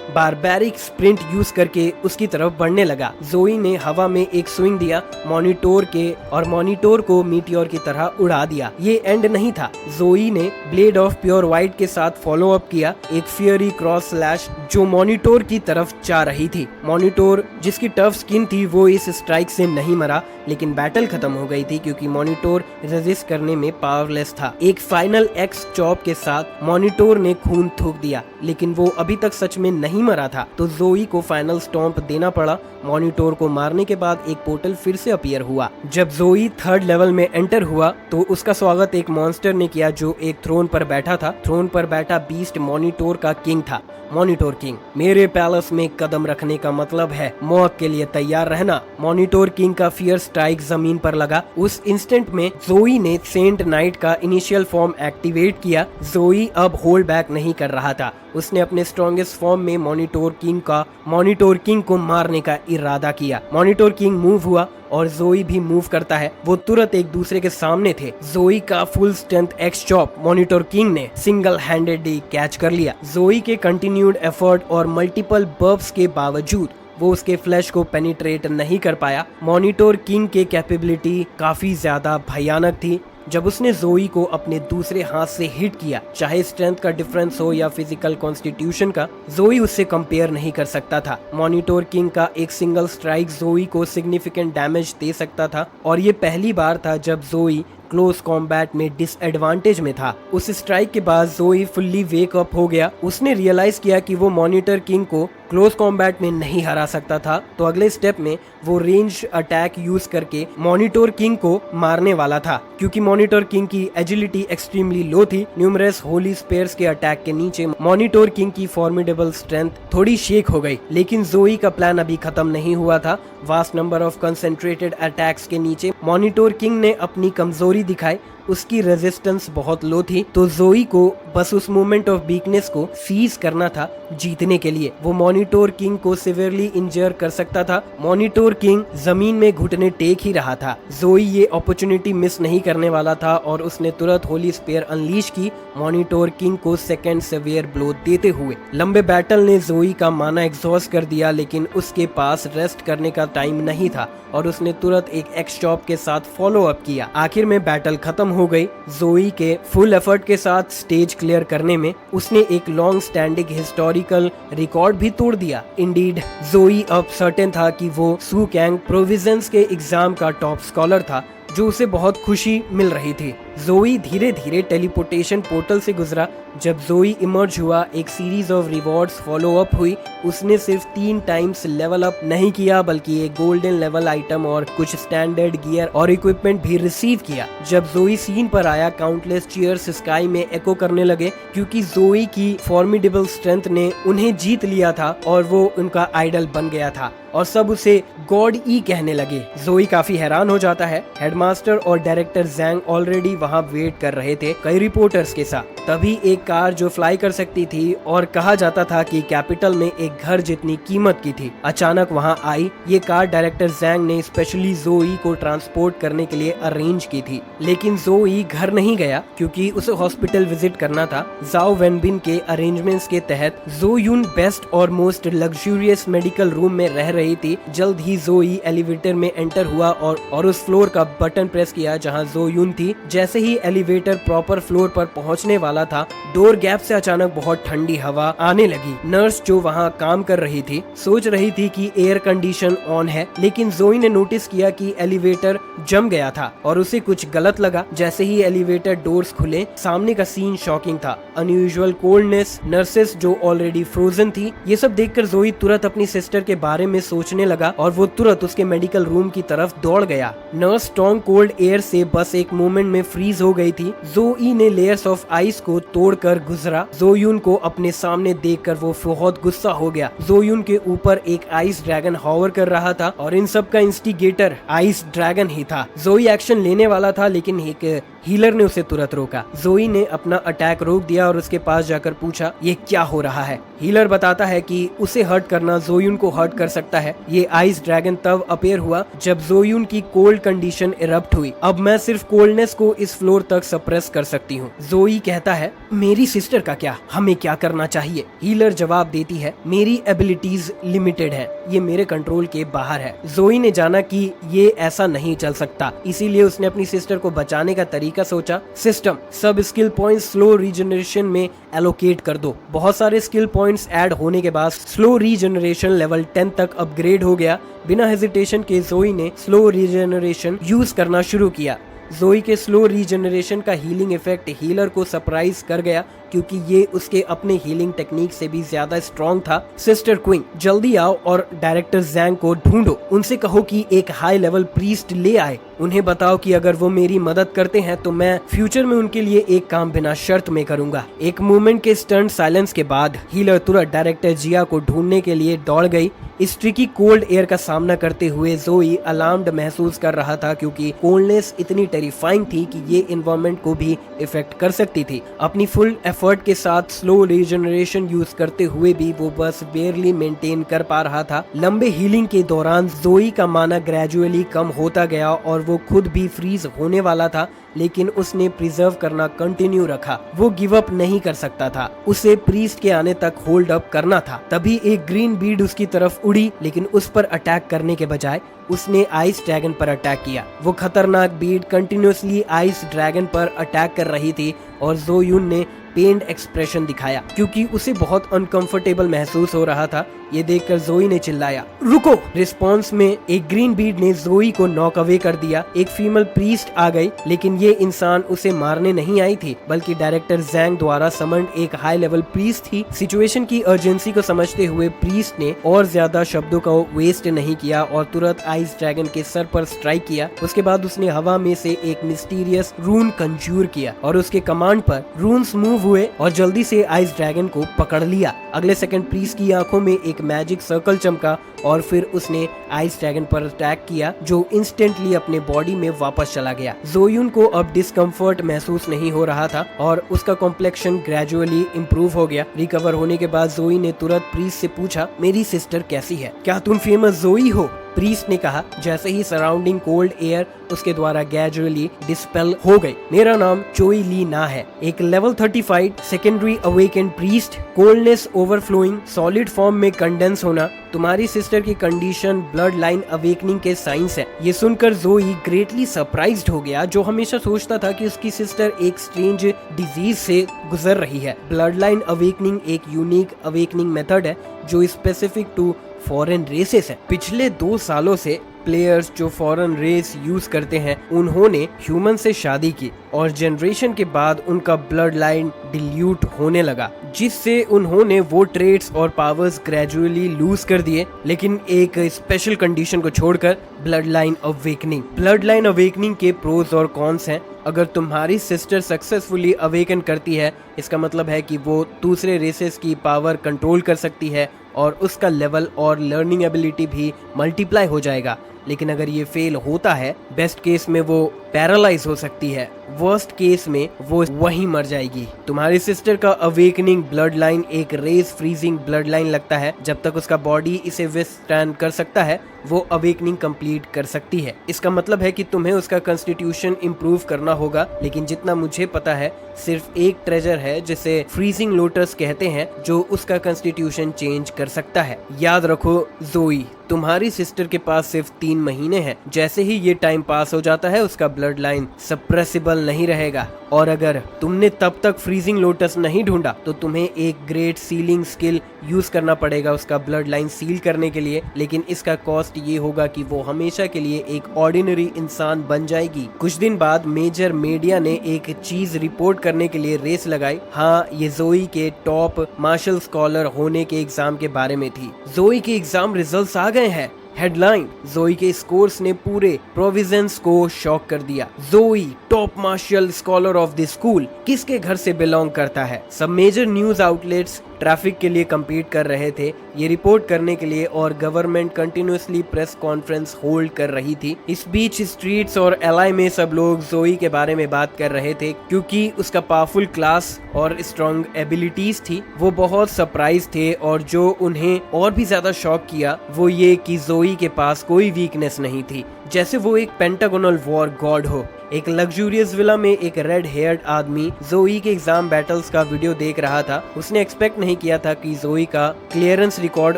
बारबैरिक स्प्रिंट यूज करके उसकी तरफ बढ़ने लगा। जोई ने हवा में एक स्विंग दिया मॉनिटर के और मॉनिटर को मीटियोर की तरह उड़ा दिया। ये एंड नहीं था। जोई ने ब्लेड ऑफ प्योर व्हाइट के साथ फॉलो अप किया, एक फियरी क्रॉस स्लैश जो मॉनिटर की तरफ जा रही थी। मॉनिटर जिसकी टफ स्किन थी वो इस स्ट्राइक से नहीं मरा, लेकिन बैटल खत्म हो गई थी क्योंकि मॉनिटर रेजिस्ट करने में पावरलेस था। एक फाइनल एक्स चॉप के साथ मॉनिटर ने खून थूक दिया, लेकिन वो अभी तक सच में नहीं मरा था, तो जोई को फाइनल स्टॉम्प देना पड़ा। मॉनिटर को मारने के बाद एक पोर्टल फिर से अपीयर हुआ। जब जोई 3rd लेवल में एंटर हुआ तो उसका स्वागत एक मॉन्स्टर ने किया जो एक थ्रोन पर बैठा था। थ्रोन पर बैठा बीस्ट मॉनिटर का किंग था। मॉनिटर किंग, मेरे पैलेस में कदम रखने का मतलब है मौत के लिए तैयार रहना। मॉनिटर किंग का फियर स्ट्राइक जमीन पर लगा। उस इंस्टेंट में जोई ने सेंट नाइट का इनिशियल फॉर्म एक्टिवेट किया। जोई अब होल्ड बैक नहीं कर रहा था। उसने अपने स्ट्रॉन्गेस्ट फॉर्म में मॉनिटर किंग को मारने का इरादा किया। मॉनिटर किंग मूव हुआ और जोई भी मूव करता है। वो तुरंत एक दूसरे के सामने थे। जोई का full strength x chop monitor king ने सिंगल हैंडेडली कैच कर लिया। जोई के कंटिन्यूड एफर्ट और मल्टीपल बर्ब्स के बावजूद वो उसके फ्लैश को पेनिट्रेट नहीं कर पाया। मॉनिटर किंग के कैपेबिलिटी काफी ज्यादा भयानक थी। जब उसने जोई को अपने दूसरे हाथ से हिट किया, चाहे स्ट्रेंथ का डिफरेंस हो या फिजिकल कॉन्स्टिट्यूशन का, जोई उससे कंपेयर नहीं कर सकता था। मॉनिटर किंग का एक सिंगल स्ट्राइक जोई को सिग्निफिकेंट डैमेज दे सकता था और ये पहली बार था जब जोई क्लोज कॉम्बैट में डिसएडवांटेज में था। उस स्ट्राइक के बाद जोई फुल्ली वेक अप हो गया। उसने रियलाइज किया कि वो मॉनिटर किंग को क्लोज कॉम्बैट में नहीं हरा सकता था, तो अगले स्टेप में वो रेंज अटैक यूज करके मॉनिटर किंग को मारने वाला था। क्योंकि मॉनिटर किंग की एजिलिटी एक्सट्रीमली लो थी, न्यूमरस होली स्पेयर्स के अटैक के नीचे मॉनिटर किंग की फॉर्मिडेबल स्ट्रेंथ थोड़ी शेक हो गई। लेकिन जोई का प्लान अभी खत्म नहीं हुआ था। Vast number of concentrated attacks के नीचे मॉनिटर किंग ने अपनी कमजोरी दिखाई। उसकी रेजिस्टेंस बहुत लो थी, तो जोई को बस उस मोमेंट ऑफ वीकनेस को सीज करना था जीतने के लिए। वो मॉनिटर किंग को सिवियरली इंजर कर सकता था। मॉनिटर किंग जमीन में घुटने टेक ही रहा था। जोई ये अपॉर्चुनिटी मिस नहीं करने वाला था और उसने तुरंत होली स्पेयर अनलीश की, मॉनिटर किंग को सेकेंड सेवियर ब्लो देते हुए। लंबे बैटल ने जोई का माना एग्जॉस्ट कर दिया, लेकिन उसके पास रेस्ट करने का टाइम नहीं था और उसने तुरंत एक एक्स चॉप के साथ फॉलो अप किया। आखिर में बैटल खत्म हो गई। जोई के फुल एफर्ट के साथ स्टेज क्लियर करने में उसने एक लॉन्ग स्टैंडिंग हिस्टोरिकल रिकॉर्ड भी तोड़ दिया। इंडीड जोई अब सर्टेन था कि वो सू कैंग प्रोविजंस के एग्जाम का टॉप स्कॉलर था, जो उसे बहुत खुशी मिल रही थी। जोई धीरे धीरे टेलीपोर्टेशन पोर्टल से गुजरा। जब जोई इमर्ज हुआ, एक series of rewards follow up हुई। उसने सिर्फ 3 टाइम्स लेवल अप नहीं किया, बल्कि एक गोल्डन लेवल आइटम और कुछ स्टैंडर्ड गियर और इक्विपमेंट भी रिसीव किया। जब जोई सीन पर आया, काउंटलेस चीयर्स स्काई में एको करने लगे, क्योंकि जोई की फॉर्मिडेबल स्ट्रेंथ ने उन्हें जीत लिया था और वो उनका आइडल बन गया था और सब उसे गॉड ई कहने लगे। जोई काफी हैरान हो जाता है। हेडमास्टर और डायरेक्टर जैंग ऑलरेडी वहाँ वेट कर रहे थे कई रिपोर्टर्स के साथ। तभी एक कार जो फ्लाई कर सकती थी और कहा जाता था कि कैपिटल में एक घर जितनी कीमत की थी, अचानक वहाँ आई। ये कार डायरेक्टर जैंग ने स्पेशली जोई को ट्रांसपोर्ट करने के लिए अरेंज की थी, लेकिन जोई घर नहीं गया क्योंकि उसे हॉस्पिटल विजिट करना था। जाओ वेनबिन के अरेंजमेंट्स के तहत जो यून बेस्ट और मोस्ट लग्जूरियस मेडिकल रूम में रह रही थी। जल्द ही जोई एलिवेटर में एंटर हुआ और उस फ्लोर का बटन प्रेस किया जहां जो यून थी। जैसे ही एलिवेटर प्रॉपर फ्लोर पर पहुंचने वाला था, डोर गैप से अचानक बहुत ठंडी हवा आने लगी। नर्स जो वहां काम कर रही थी सोच रही थी कि एयर कंडीशन ऑन है, लेकिन जोई ने नोटिस किया कि एलिवेटर जम गया था और उसे कुछ गलत लगा। जैसे ही एलिवेटर डोर्स खुले, सामने का सीन शॉकिंग था। अनयूजुअल कोल्डनेस, नर्सेस जो ऑलरेडी फ्रोजन थी। ये सब देखकर जोई तुरंत अपनी सिस्टर के बारे में सोचने लगा और वो तुरंत उसके मेडिकल रूम की तरफ दौड़ गया। नर्स स्ट्रॉन्ग कोल्ड एयर से बस एक मोमेंट में फ्रीज हो गई थी। जोई ने लेयर्स ऑफ आइस को तोड़कर गुजरा। जोयून को अपने सामने देखकर वो बहुत गुस्सा हो गया। जोयून के ऊपर एक आइस ड्रैगन हॉवर कर रहा था और इन सब का इंस्टिगेटर आइस ड्रैगन ही था। जोई एक्शन लेने वाला था, लेकिन एक हीलर ने उसे तुरंत रोका। जोई ने अपना अटैक रोक दिया और उसके पास जाकर पूछा, ये क्या हो रहा है? हीलर बताता है कि उसे हर्ट करना जोयून को हर्ट कर सकता है। ये आइस ड्रैगन तब अपीयर हुआ जब जोयून की कोल्ड कंडीशन इरप्ट हुई। अब मैं सिर्फ कोल्डनेस को इस फ्लोर तक सप्रेस कर सकती हूँ। जोई कहता है, मेरी सिस्टर का क्या? हमें क्या करना चाहिए? हीलर जवाब देती है, मेरी एबिलिटीज लिमिटेड है, ये मेरे कंट्रोल के बाहर है। जोई ने जाना कि ये ऐसा नहीं चल सकता, इसीलिए उसने अपनी सिस्टर को बचाने का तरीका सोचा। सिस्टम सब स्किल पॉइंट्स स्लो रीजनरेशन में एलोकेट कर दो। बहुत सारे स्किल पॉइंट्स ऐड होने के बाद स्लो रीजनरेशन लेवल 10 तक अपग्रेड हो गया। बिना हेजिटेशन के जोई ने स्लो रीजनरेशन यूज करना शुरू किया। जोई के स्लो रीजनरेशन का हीलिंग इफेक्ट हीलर को सरप्राइज कर गया, क्योंकि ये उसके अपने हीलिंग टेक्निक से भी ज्यादा स्ट्रॉन्ग था। सिस्टर क्वीन, जल्दी आओ और डायरेक्टर जैंग को ढूंढो। उनसे कहो कि एक हाई लेवल प्रीस्ट ले आए। उन्हें बताओ कि अगर वो मेरी मदद करते हैं तो मैं फ्यूचर में उनके लिए एक काम बिना शर्त में करूंगा। एक मूवमेंट के स्टर्न साइलेंस के बाद हीलर तुरंत डायरेक्टर जिया को ढूंढने के लिए दौड़ गई। इस ट्रिकी कोल्ड एयर का सामना करते हुए जोई अलार्म्ड महसूस कर रहा था, क्योंकि कोल्डनेस इतनी टेरिफाइंग थी कि ये एनवायरनमेंट को भी इफेक्ट कर सकती थी। अपनी फुल एफर्ट के साथ स्लो रीजनरेशन यूज करते हुए भी वो बस बेयरली मेंटेन कर पा रहा था। लंबे हीलिंग के दौरान जोई का माना ग्रेजुअली कम होता गया और वो खुद भी फ्रीज होने वाला था, लेकिन उसने प्रिजर्व करना कंटिन्यू रखा। वो गिव अप नहीं कर सकता था, उसे प्रीस्ट के आने तक होल्ड अप करना था। तभी एक ग्रीन बीड उसकी तरफ उड़ी, लेकिन उस पर अटैक करने के बजाय उसने आइस ड्रैगन पर अटैक किया। वो खतरनाक बीड कंटिन्यूअसली आइस ड्रैगन पर अटैक कर रही थी और जोयून ने पेन्ड एक्सप्रेशन दिखाया, क्योंकि उसे बहुत अनकंफर्टेबल महसूस हो रहा था। ये देखकर जोई ने चिल्लाया, रुको। रिस्पॉन्स में एक ग्रीन बीड ने जोई को नॉक अवे कर दिया। एक फीमेल प्रीस्ट आ गई, लेकिन ये इंसान उसे मारने नहीं आई थी, बल्कि डायरेक्टर जैंग द्वारा समन्ड एक हाई लेवल प्रीस्ट थी। सिचुएशन की अर्जेंसी को समझते हुए प्रीस्ट ने और ज्यादा शब्दों का वेस्ट नहीं किया और तुरंत आइस ड्रैगन के सर पर स्ट्राइक किया। उसके बाद उसने हवा में से एक मिस्टीरियस रून कंज्यूर किया और उसके कमांड पर रून्स मूव हुए और जल्दी से आइस ड्रैगन को पकड़ लिया। अगले सेकंड प्रीस्ट की आंखों में एक मैजिक सर्कल चमका और फिर उसने आइस ड्रैगन पर अटैक किया, जो इंस्टेंटली अपने बॉडी में वापस चला गया। जोयून को अब डिस्कम्फर्ट महसूस नहीं हो रहा था और उसका कॉम्प्लेक्शन ग्रेजुअली इम्प्रूव हो गया। रिकवर होने के बाद जोई ने तुरंत प्रीस्ट से पूछा, मेरी सिस्टर कैसी है? क्या तुम फेमस जोई हो? प्रीस्ट ने कहा, जैसे ही सराउंडिंग कोल्ड एयर उसके द्वारा ग्रेजुअली डिस्पेल हो गई। मेरा नाम चोई ली ना है, एक level 35 secondary awakened priest. Coldness overflowing, solid form में कंडेंस होना तुम्हारी सिस्टर की कंडीशन ब्लड लाइन अवेकनिंग के साइंस है। ये सुनकर जोई ग्रेटली सरप्राइज्ड हो गया, जो हमेशा सोचता था कि उसकी सिस्टर एक स्ट्रेंज डिजीज से गुजर रही है। ब्लड लाइन अवेकनिंग एक यूनिक अवेकनिंग मेथड है जो स्पेसिफिक टू फॉरेन रेसेस है। पिछले 2 सालों से प्लेयर्स जो फॉरेन रेस यूज करते हैं उन्होंने ह्यूमन से शादी की और जनरेशन के बाद उनका ब्लड लाइन डिल्यूट होने लगा, जिससे उन्होंने वो ट्रेड्स और पावर्स ग्रेजुअली लूज कर दिए, लेकिन एक स्पेशल कंडीशन को छोड़कर, blood line awakening. Blood line awakening के प्रोज और कॉन्स हैं। अगर तुम्हारी सिस्टर सक्सेसफुली अवेकन करती है, इसका मतलब है कि वो दूसरे रेसेस की पावर कंट्रोल कर सकती है और उसका लेवल और लर्निंग एबिलिटी भी मल्टीप्लाई हो जाएगा। लेकिन अगर ये फेल होता है, बेस्ट केस में वो पैरालाइज हो सकती है, वर्स्ट केस में वो वहीं मर जाएगी। तुम्हारी सिस्टर का अवेकनिंग ब्लड लाइन एक रेस फ्रीजिंग ब्लड लाइन लगता है। जब तक उसका बॉडी इसे विथस्टैंड कर सकता है, वो अवेकनिंग कंप्लीट कर सकती है। इसका मतलब है कि तुम्हें उसका कॉन्स्टिट्यूशन इंप्रूव करना होगा। लेकिन जितना मुझे पता है, सिर्फ एक ट्रेजर है जिसे फ्रीजिंग लोटस कहते हैं, जो उसका कॉन्स्टिट्यूशन चेंज कर सकता है। याद रखो जोई, तुम्हारी सिस्टर के पास सिर्फ 3 महीने हैं। जैसे ही ये टाइम पास हो जाता है, उसका ब्लड लाइन सप्रेसिबल नहीं रहेगा। और अगर तुमने तब तक फ्रीजिंग लोटस नहीं ढूंढा, तो तुम्हें एक ग्रेट सीलिंग स्किल यूज करना पड़ेगा उसका ब्लड लाइन सील करने के लिए। लेकिन इसका कॉस्ट ये होगा कि वो हमेशा के लिए एक ऑर्डिनरी इंसान बन जाएगी। कुछ दिन बाद मेजर मीडिया ने एक चीज रिपोर्ट करने के लिए रेस लगाई। हाँ, ये जोई के टॉप मार्शल स्कॉलर होने के एग्जाम के बारे में थी। जोई के एग्जाम रिजल्ट्स आ गए हैं। हेडलाइन, जोई के स्कोर्स ने पूरे प्रोविजंस को शॉक कर दिया। Joey top martial scholar of the school किसके घर से बिलोंग करता है? सब मेजर न्यूज आउटलेट्स ट्रैफिक के लिए कम्पीट कर रहे थे ये रिपोर्ट करने के लिए, और government continuously press conference hold कर रही थी। इस बीच स्ट्रीट्स और एलआई में सब लोग जोई के बारे में बात कर रहे थे, क्योंकि उसका पावरफुल क्लास और स्ट्रॉन्ग एबिलिटीज थी। वो बहुत सरप्राइज थे, और जो उन्हें और भी ज्यादा शॉक किया वो ये कि जोई के पास कोई वीकनेस नहीं थी, जैसे वो एक पेंटागोनल वॉर गॉड हो। एक लग्जूरियस विला में एक रेड हेयर्ड आदमी जोई के एग्जाम बैटल्स का वीडियो देख रहा था। उसने एक्सपेक्ट नहीं किया था कि जोई का क्लियरेंस रिकॉर्ड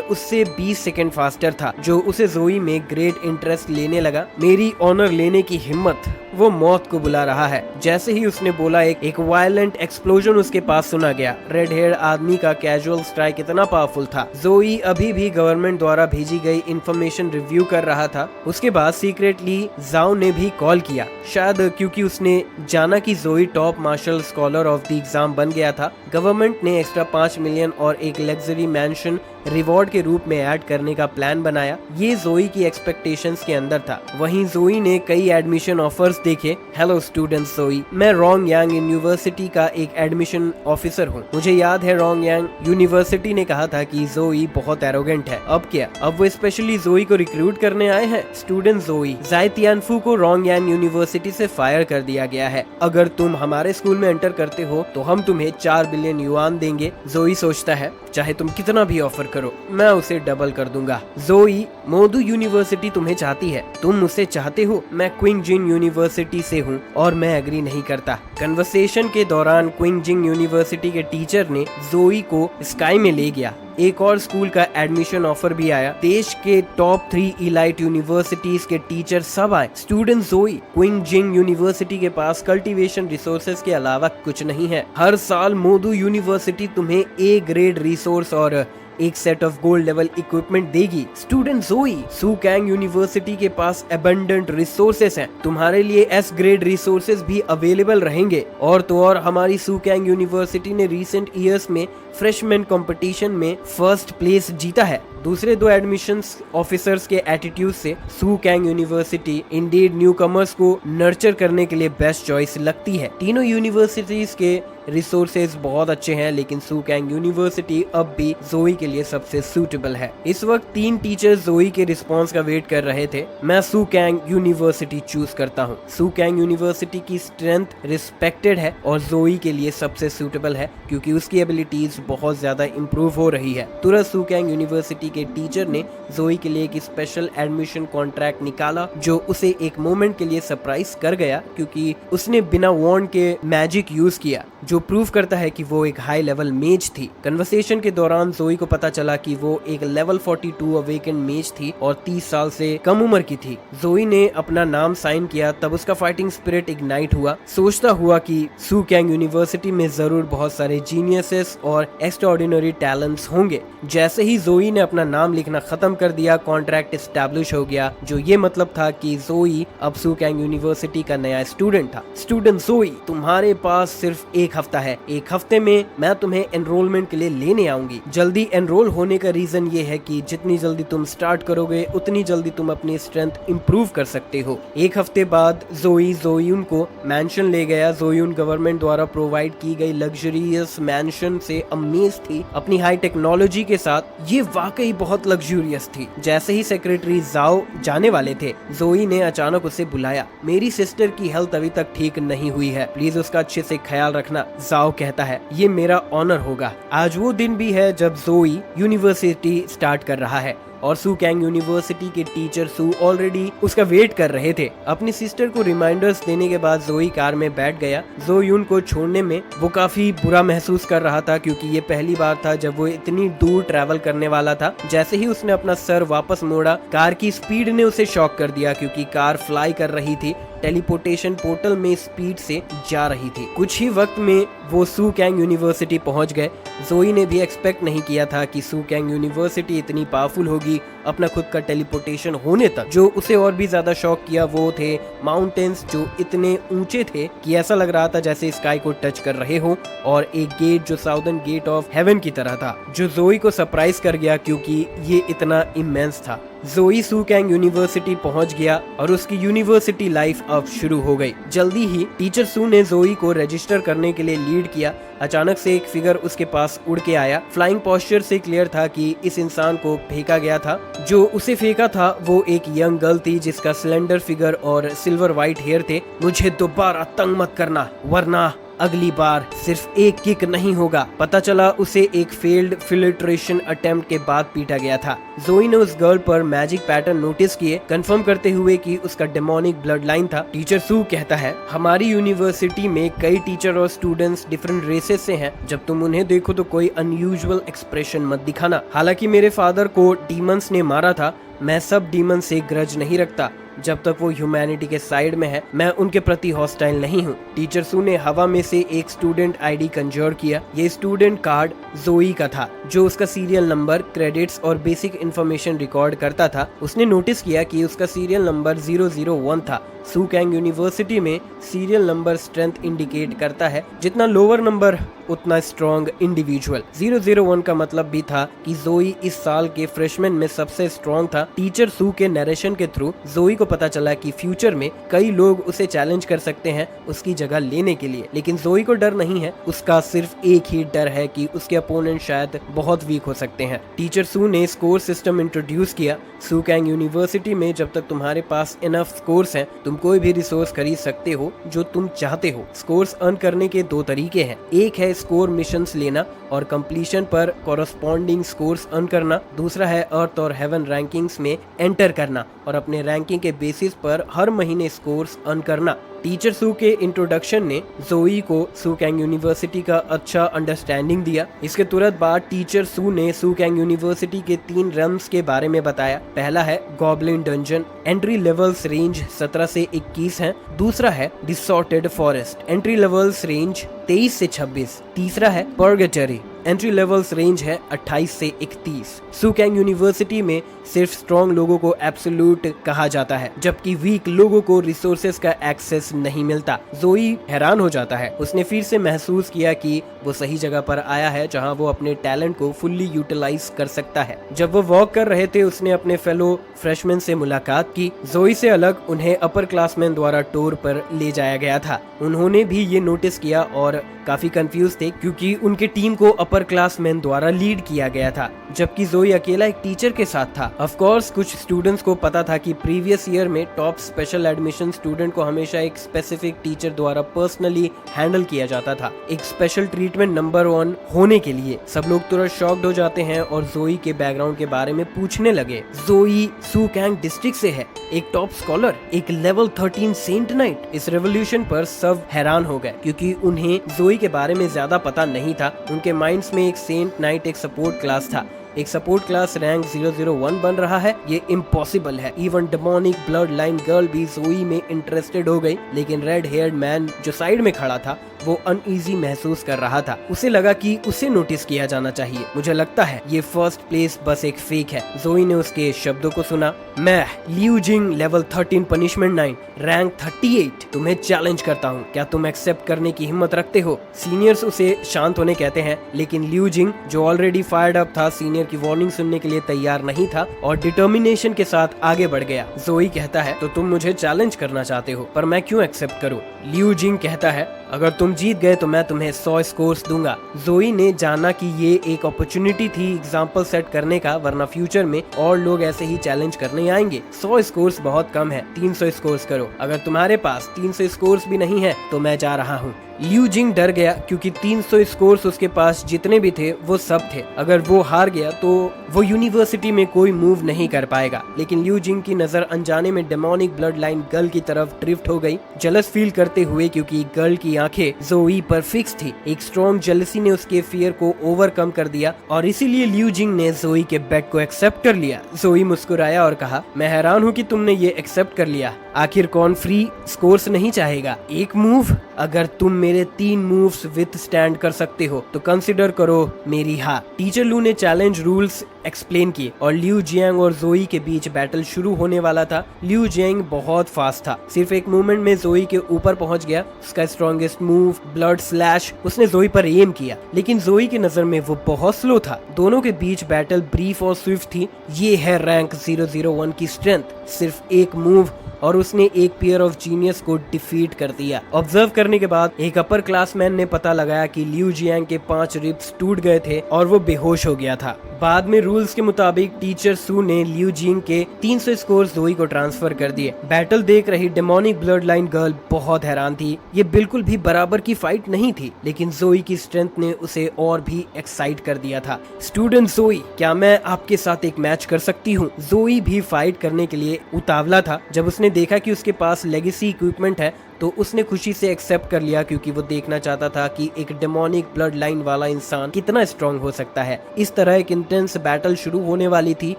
उससे 20 सेकंड फास्टर था, जो उसे जोई में ग्रेट इंटरेस्ट लेने लगा। मेरी ऑनर लेने की हिम्मत, वो मौत को बुला रहा है। जैसे ही उसने बोला, एक वायलेंट एक्सप्लोजन उसके पास सुना गया। रेड हेयर आदमी का कैजुअल स्ट्राइक इतना पावरफुल था। जोई अभी भी गवर्नमेंट द्वारा भेजी गई इंफॉर्मेशन रिव्यू कर रहा था। उसके बाद सीक्रेटली जाओ ने भी कॉल किया, शायद क्योंकि उसने जाना कि Joey top martial scholar of the exam बन गया था। गवर्नमेंट ने एक्स्ट्रा 5 मिलियन और एक लग्जरी मैंशन रिवॉर्ड के रूप में ऐड करने का प्लान बनाया। ये जोई की एक्सपेक्टेशंस के अंदर था। वहीं जोई ने कई एडमिशन ऑफर्स देखे। हेलो स्टूडेंट्स, जोई, मैं रोंग यांग यूनिवर्सिटी का एक एडमिशन ऑफिसर हूँ। मुझे याद है रोंग यांग यूनिवर्सिटी ने कहा था कि जोई बहुत एरोगेंट है। अब क्या? अब वो स्पेशली जोई को रिक्रूट करने आए हैं। स्टूडेंट जोई, जाई तियानफू को रोंग यांग यूनिवर्सिटी से फायर कर दिया गया है। अगर तुम हमारे स्कूल में एंटर करते हो तो हम तुम्हें 4 बिलियन युआन देंगे। जोई सोचता है, चाहे तुम कितना भी ऑफर करो, मैं उसे डबल कर दूंगा। जोई, मोदू यूनिवर्सिटी तुम्हें चाहती है, तुम मुझसे चाहते हो। मैं क्विंगजिंग यूनिवर्सिटी से हूँ और मैं एग्री नहीं करता। कन्वर्सेशन के दौरान क्विंगजिंग यूनिवर्सिटी के टीचर ने जोई को स्काई में ले गया। एक और स्कूल का एडमिशन ऑफर भी आया। देश के टॉप 3 इलाइट यूनिवर्सिटीज के टीचर सब आए। स्टूडेंट जोई, क्विंगजिंग यूनिवर्सिटी के पास कल्टीवेशन रिसोर्सेज के अलावा कुछ नहीं है। हर साल मोदू यूनिवर्सिटी तुम्हें ए ग्रेड रिसोर्स और एक set of gold level equipment देगी। स्टूडेंट जोई, सुकैंग यूनिवर्सिटी के पास अबंडेंट रिसोर्सेस हैं। तुम्हारे लिए एस ग्रेड रिसोर्सेज भी अवेलेबल रहेंगे। और तो और हमारी सुकैंग यूनिवर्सिटी ने रिसेंट ईयर्स में फ्रेशमैन कंपटीशन में फर्स्ट प्लेस जीता है। दूसरे 2 एडमिशंस ऑफिसर्स के एटीट्यूड से सुकैंग यूनिवर्सिटी इंडीड न्यूकमर्स को नर्चर करने के लिए बेस्ट चॉइस लगती है। तीनों यूनिवर्सिटीज के रिसोर्सेज बहुत अच्छे हैं, लेकिन सुकैंग यूनिवर्सिटी अब भी जोई के लिए सबसे सूटेबल है। इस वक्त 3 टीचर्स जोई के रिस्पॉन्स का वेट कर रहे थे। मैं सुकैंग यूनिवर्सिटी चूज करता हूँ। सुकैंग यूनिवर्सिटी की स्ट्रेंथ रिस्पेक्टेड है और जोई के लिए सबसे सूटेबल है, क्योंकि उसकी एबिलिटीज बहुत ज्यादा इम्प्रूव हो रही है। तुरंत सुकैंग यूनिवर्सिटी के टीचर ने जोई के लिए एक स्पेशल एडमिशन कॉन्ट्रैक्ट निकाला, जो उसे एक मोमेंट के लिए सरप्राइज कर गया, क्योंकि उसने बिना वॉन्ड के मैजिक यूज किया, जो प्रूव करता है कि वो एक हाई लेवल मेज थी। कन्वर्सेशन के दौरान जोई को पता चला कि वो एक लेवल 42 अवेकन मेज थी और 30 साल से कम उम्र की थी। जोई ने अपना नाम साइन किया, तब उसका फाइटिंग स्पिरिट इग्नाइट हुआ। सोचता हुआ कि सुकैंग यूनिवर्सिटी में जरूर बहुत सारे जीनियसेस और एक्स्ट्राऑर्डिनरी टैलेंट्स होंगे। जैसे ही जोई ने अपना नाम लिखना खत्म कर दिया, कॉन्ट्रैक्ट एस्टैब्लिश हो गया, जो ये मतलब था कि जोई अब सुकैंग यूनिवर्सिटी का नया स्टूडेंट था। स्टूडेंट जोई, तुम्हारे पास सिर्फ एक हफ्ता है। एक हफ्ते में मैं तुम्हें एनरोलमेंट के लिए लेने आऊंगी। जल्दी एनरोल होने का रीजन ये है कि जितनी जल्दी तुम स्टार्ट करोगे, उतनी जल्दी तुम अपनी स्ट्रेंथ इंप्रूव कर सकते हो। एक हफ्ते बाद जोई उनको मैंशन ले गया। जोई गवर्नमेंट द्वारा प्रोवाइड की गई लग्जरियस मैंशन से अमेज थी अपनी हाई टेक्नोलॉजी के साथ। ये वाकई बहुत लग्जूरियस थी। जैसे ही सेक्रेटरी जाओ जाने वाले थे, जोई ने अचानक उसे बुलाया। मेरी सिस्टर की हेल्थ अभी तक ठीक नहीं हुई है, प्लीज उसका अच्छे से ख्याल रखना। जाओ कहता है, ये मेरा ऑनर होगा। आज वो दिन भी है जब जोई यूनिवर्सिटी स्टार्ट कर रहा है और सुकैंग यूनिवर्सिटी के टीचर सू ऑलरेडी उसका वेट कर रहे थे। अपनी सिस्टर को रिमाइंडर्स देने के बाद जोई कार में बैठ गया। जो यून को छोड़ने में वो काफी बुरा महसूस कर रहा था, क्योंकि ये पहली बार था जब वो इतनी दूर ट्रैवल करने वाला था। जैसे ही उसने अपना सर वापस मोड़ा, कार की स्पीड ने उसे शॉक कर दिया, क्योंकि कार फ्लाई कर रही थी, टेलीपोर्टेशन पोर्टल में स्पीड से जा रही थी। कुछ ही वक्त में वो सुकैंग यूनिवर्सिटी पहुंच गए। जोई ने भी एक्सपेक्ट नहीं किया था कि सुकैंग यूनिवर्सिटी इतनी पावरफुल होगी अपना खुद का टेलीपोर्टेशन होने तक। जो उसे और भी ज्यादा शॉक किया वो थे माउंटेन्स, जो इतने ऊंचे थे कि ऐसा लग रहा था जैसे स्काई को टच कर रहे हो, और एक गेट जो साउदर्न गेट ऑफ हेवन की तरह था, जो जोई को सरप्राइज कर गया क्योंकि ये इतना इमेंस था। जोई सुकैंग यूनिवर्सिटी पहुंच गया और उसकी यूनिवर्सिटी लाइफ अब शुरू हो गई। जल्दी ही टीचर सू ने जोई को रजिस्टर करने के लिए लीड किया। अचानक से एक फिगर उसके पास उड़ के आया। फ्लाइंग पोस्चर से क्लियर था कि इस इंसान को फेंका गया था। जो उसे फेंका था वो एक यंग गर्ल थी जिसका सिलेंडर फिगर और सिल्वर व्हाइट हेयर थे। मुझे दोबारा तंग मत करना, वरना अगली बार सिर्फ एक किक नहीं होगा। पता चला उसे एक फेल्ड फिल्ट्रेशन अटेम्प्ट के बाद पीटा गया था। जोई ने उस गर्ल पर मैजिक पैटर्न नोटिस किए, कंफर्म करते हुए कि उसका डेमोनिक ब्लड लाइन था। टीचर सू कहता है, हमारी यूनिवर्सिटी में कई टीचर और स्टूडेंट्स डिफरेंट रेसेस से हैं। जब तुम उन्हें देखो तो कोई अनयूजुअल एक्सप्रेशन मत दिखाना। हालांकि मेरे फादर को डीमंस ने मारा था, मैं सब डीमन से ग्रज नहीं रखता। जब तक वो ह्यूमैनिटी के साइड में है, मैं उनके प्रति हॉस्टाइल नहीं हूँ। टीचर सू ने हवा में से एक स्टूडेंट आईडी कंजर किया। ये स्टूडेंट कार्ड जोई का था, जो उसका सीरियल नंबर, क्रेडिट्स और बेसिक इन्फॉर्मेशन रिकॉर्ड करता था। उसने नोटिस किया कि उसका सीरियल नंबर 001 था। सुकैंग यूनिवर्सिटी में सीरियल नंबर स्ट्रेंथ इंडिकेट करता है, जितना लोअर नंबर उतना स्ट्रॉन्ग इंडिविजुअल। 001 का मतलब भी था कि जोई इस साल के फ्रेशमैन में सबसे स्ट्रॉन्ग था। टीचर सू के नरेशन के थ्रू जोई को पता चला कि फ्यूचर में कई लोग उसे चैलेंज कर सकते हैं उसकी जगह लेने के लिए, लेकिन जोई को डर नहीं है। उसका सिर्फ एक ही डर है कि उसके अपोनेंट शायद बहुत वीक हो सकते हैं। टीचर सू ने स्कोर सिस्टम इंट्रोड्यूस किया। सुकैंग यूनिवर्सिटी में जब तक तुम्हारे पास इनफ स्कोर्स हैं, तुम कोई भी रिसोर्स खरीद सकते हो जो तुम चाहते हो। स्कोर्स अर्न करने के दो तरीके हैं। एक है स्कोर मिशंस लेना और कंप्लीशन पर कॉरस्पॉन्डिंग स्कोर्स अर्न करना। दूसरा है अर्थ और हेवन रैंकिंग्स में एंटर करना और अपने रैंकिंग के बेसिस पर हर महीने स्कोर्स अर्न करना। टीचर सू के इंट्रोडक्शन ने जोई को सुकैंग यूनिवर्सिटी का अच्छा अंडरस्टैंडिंग दिया। इसके तुरंत बाद टीचर सू ने सुकैंग यूनिवर्सिटी के 3 रम्स के बारे में बताया। पहला है goblin dungeon, entry levels range 17 से 21 हैं। दूसरा है डिसॉर्टेड फॉरेस्ट, एंट्री लेवल्स रेंज 23 से 26। तीसरा है पर्गेटरी, एंट्री लेवल्स रेंज है 28 से 31। सुकैंग यूनिवर्सिटी में सिर्फ स्ट्रॉन्ग लोगों को एब्सोल्यूट कहा जाता है, जबकि वीक लोगों को रिसोर्सेज का एक्सेस नहीं मिलता। जोई हैरान हो जाता है। उसने फिर से महसूस किया कि वो सही जगह पर आया है, जहां वो अपने टैलेंट को फुल्ली यूटिलाइज कर सकता है। जब वो वॉक कर रहे थे, उसने अपने फेलो फ्रेशमैन से मुलाकात की। जोई से अलग उन्हें अपर क्लासमैन द्वारा टूर पर ले जाया गया था। उन्होंने भी ये नोटिस किया और काफी कंफ्यूज थे, क्योंकि उनके टीम को अपर क्लासमैन द्वारा लीड किया गया था, जबकि जोई अकेला एक टीचर के साथ था। ऑफ कोर्स कुछ स्टूडेंट्स को पता था कि प्रीवियस ईयर में टॉप स्पेशल एडमिशन स्टूडेंट को हमेशा एक स्पेसिफिक टीचर द्वारा पर्सनली हैंडल किया जाता था, एक स्पेशल ट्रीटमेंट नंबर 1 होने के लिए। सब लोग तुरंत शॉक्ड हो जाते हैं और जोई के बैकग्राउंड के बारे में पूछने लगे। जोई सुकैंग डिस्ट्रिक्ट से है, एक टॉप स्कॉलर, एक लेवल 13 सेंट नाइट। इस रेवोल्यूशन पर सब हैरान हो गए, क्योंकि उन्हें जोई के बारे में ज्यादा पता नहीं था। उनके माइंड्स में एक सेंट नाइट एक सपोर्ट क्लास था। एक सपोर्ट क्लास रैंक 001 बन रहा है, ये इम्पॉसिबल है। Even demonic blood line girl भी जोई में इंटरेस्टेड हो गई, लेकिन रेड हेयर्ड मैन जो साइड में खड़ा था वो अनईजी महसूस कर रहा था। उसे लगा कि उसे नोटिस किया जाना चाहिए। मुझे लगता है ये फर्स्ट प्लेस बस एक फेक है। जोई ने उसके शब्दों को सुना। मैं लियू जिंग, लेवल 13 पनिशमेंट 9, रैंक 38 तुम्हें चैलेंज करता हूँ। क्या तुम एक्सेप्ट करने की हिम्मत रखते हो? सीनियर्स उसे शांत होने कहते हैं, लेकिन लियू जिंग जो ऑलरेडी फायर्ड अप था, सीनियर की वार्निंग सुनने के लिए तैयार नहीं था और डिटर्मिनेशन के साथ आगे बढ़ गया। जोई कहता है, तो तुम मुझे चैलेंज करना चाहते हो, पर मैं क्यों एक्सेप्ट करूँ? लियू जिंग कहता है, अगर तुम जीत गए तो मैं तुम्हें 100 स्कोर्स दूंगा। जोई ने जाना कि ये एक अपॉर्चुनिटी थी एग्जाम्पल सेट करने का, वरना फ्यूचर में और लोग ऐसे ही चैलेंज करने आएंगे। 100 स्कोर्स बहुत कम है, 300 स्कोर्स करो। अगर तुम्हारे पास 300 स्कोर्स भी नहीं है तो मैं जा रहा हूँ। लियू जिंग डर गया क्योंकि 300 स्कोर्स उसके पास जितने भी थे वो सब थे। अगर वो हार गया तो वो यूनिवर्सिटी में कोई मूव नहीं कर पाएगा। लेकिन लियू जिंग की नजर अनजाने में डेमोनिक ब्लड लाइन गर्ल की तरफ ड्रिफ्ट हो गई, जलस फील करते हुए क्योंकि गर्ल की आंखें जोई पर फिक्स थी। एक स्ट्रॉन्ग जेलसी ने उसके फियर को ओवरकम कर दिया और इसीलिए लियू जिंग ने जोई के बेट को एक्सेप्ट कर लिया। जोई मुस्कुराया और कहा, मैं हैरान हूँ कि तुमने ये एक्सेप्ट कर लिया। आखिर कौन फ्री स्कोर्स नहीं चाहेगा? एक मूव? अगर तुम मेरे 3 मूव्स विथ स्टैंड कर सकते हो तो कंसिडर करो मेरी हार। टीचर लू ने चैलेंज रूल्स एक्सप्लेन किए और लियू जियांग और जोई के बीच बैटल शुरू होने वाला था। लियू जियांग बहुत फास्ट था, सिर्फ एक मूवमेंट में जोई के ऊपर पहुंच गया। उसका स्ट्रॉन्गेस्ट मूव ब्लड स्लैश, उसने जोई पर एम किया, लेकिन जोई की नजर में वो बहुत स्लो था। दोनों के बीच बैटल ब्रीफ और स्विफ्ट थी। ये है रैंक 001 की स्ट्रेंथ, सिर्फ एक मूव और उसने एक पेयर ऑफ जीनियस को डिफीट कर दिया। ऑब्जर्व करने के बाद एक अपर क्लासमैन ने पता लगाया कि लियू जियांग के 5 रिब्स टूट गए थे और वो बेहोश हो गया था। बाद में रूल्स के मुताबिक टीचर सू ने लियू जिंग के 300 स्कोर्स जोई को ट्रांसफर कर दिए। बैटल देख रही डेमोनिक ब्लड लाइन गर्ल बहुत हैरान थी। ये बिल्कुल भी बराबर की फाइट नहीं थी, लेकिन जोई की स्ट्रेंथ ने उसे और भी एक्साइट कर दिया था। स्टूडेंट जोई, क्या मैं आपके साथ एक मैच कर सकती हूँ? जोई भी फाइट करने के लिए उतावला था। जब उसने देखा कि उसके पास लेगेसी इक्विपमेंट है तो उसने खुशी से एक्सेप्ट कर लिया, क्योंकि वो देखना चाहता था कि एक डेमोनिक ब्लड लाइन वाला इंसान कितना स्ट्रॉन्ग हो सकता है। इस तरह एक इंटेंस बैटल शुरू होने वाली थी।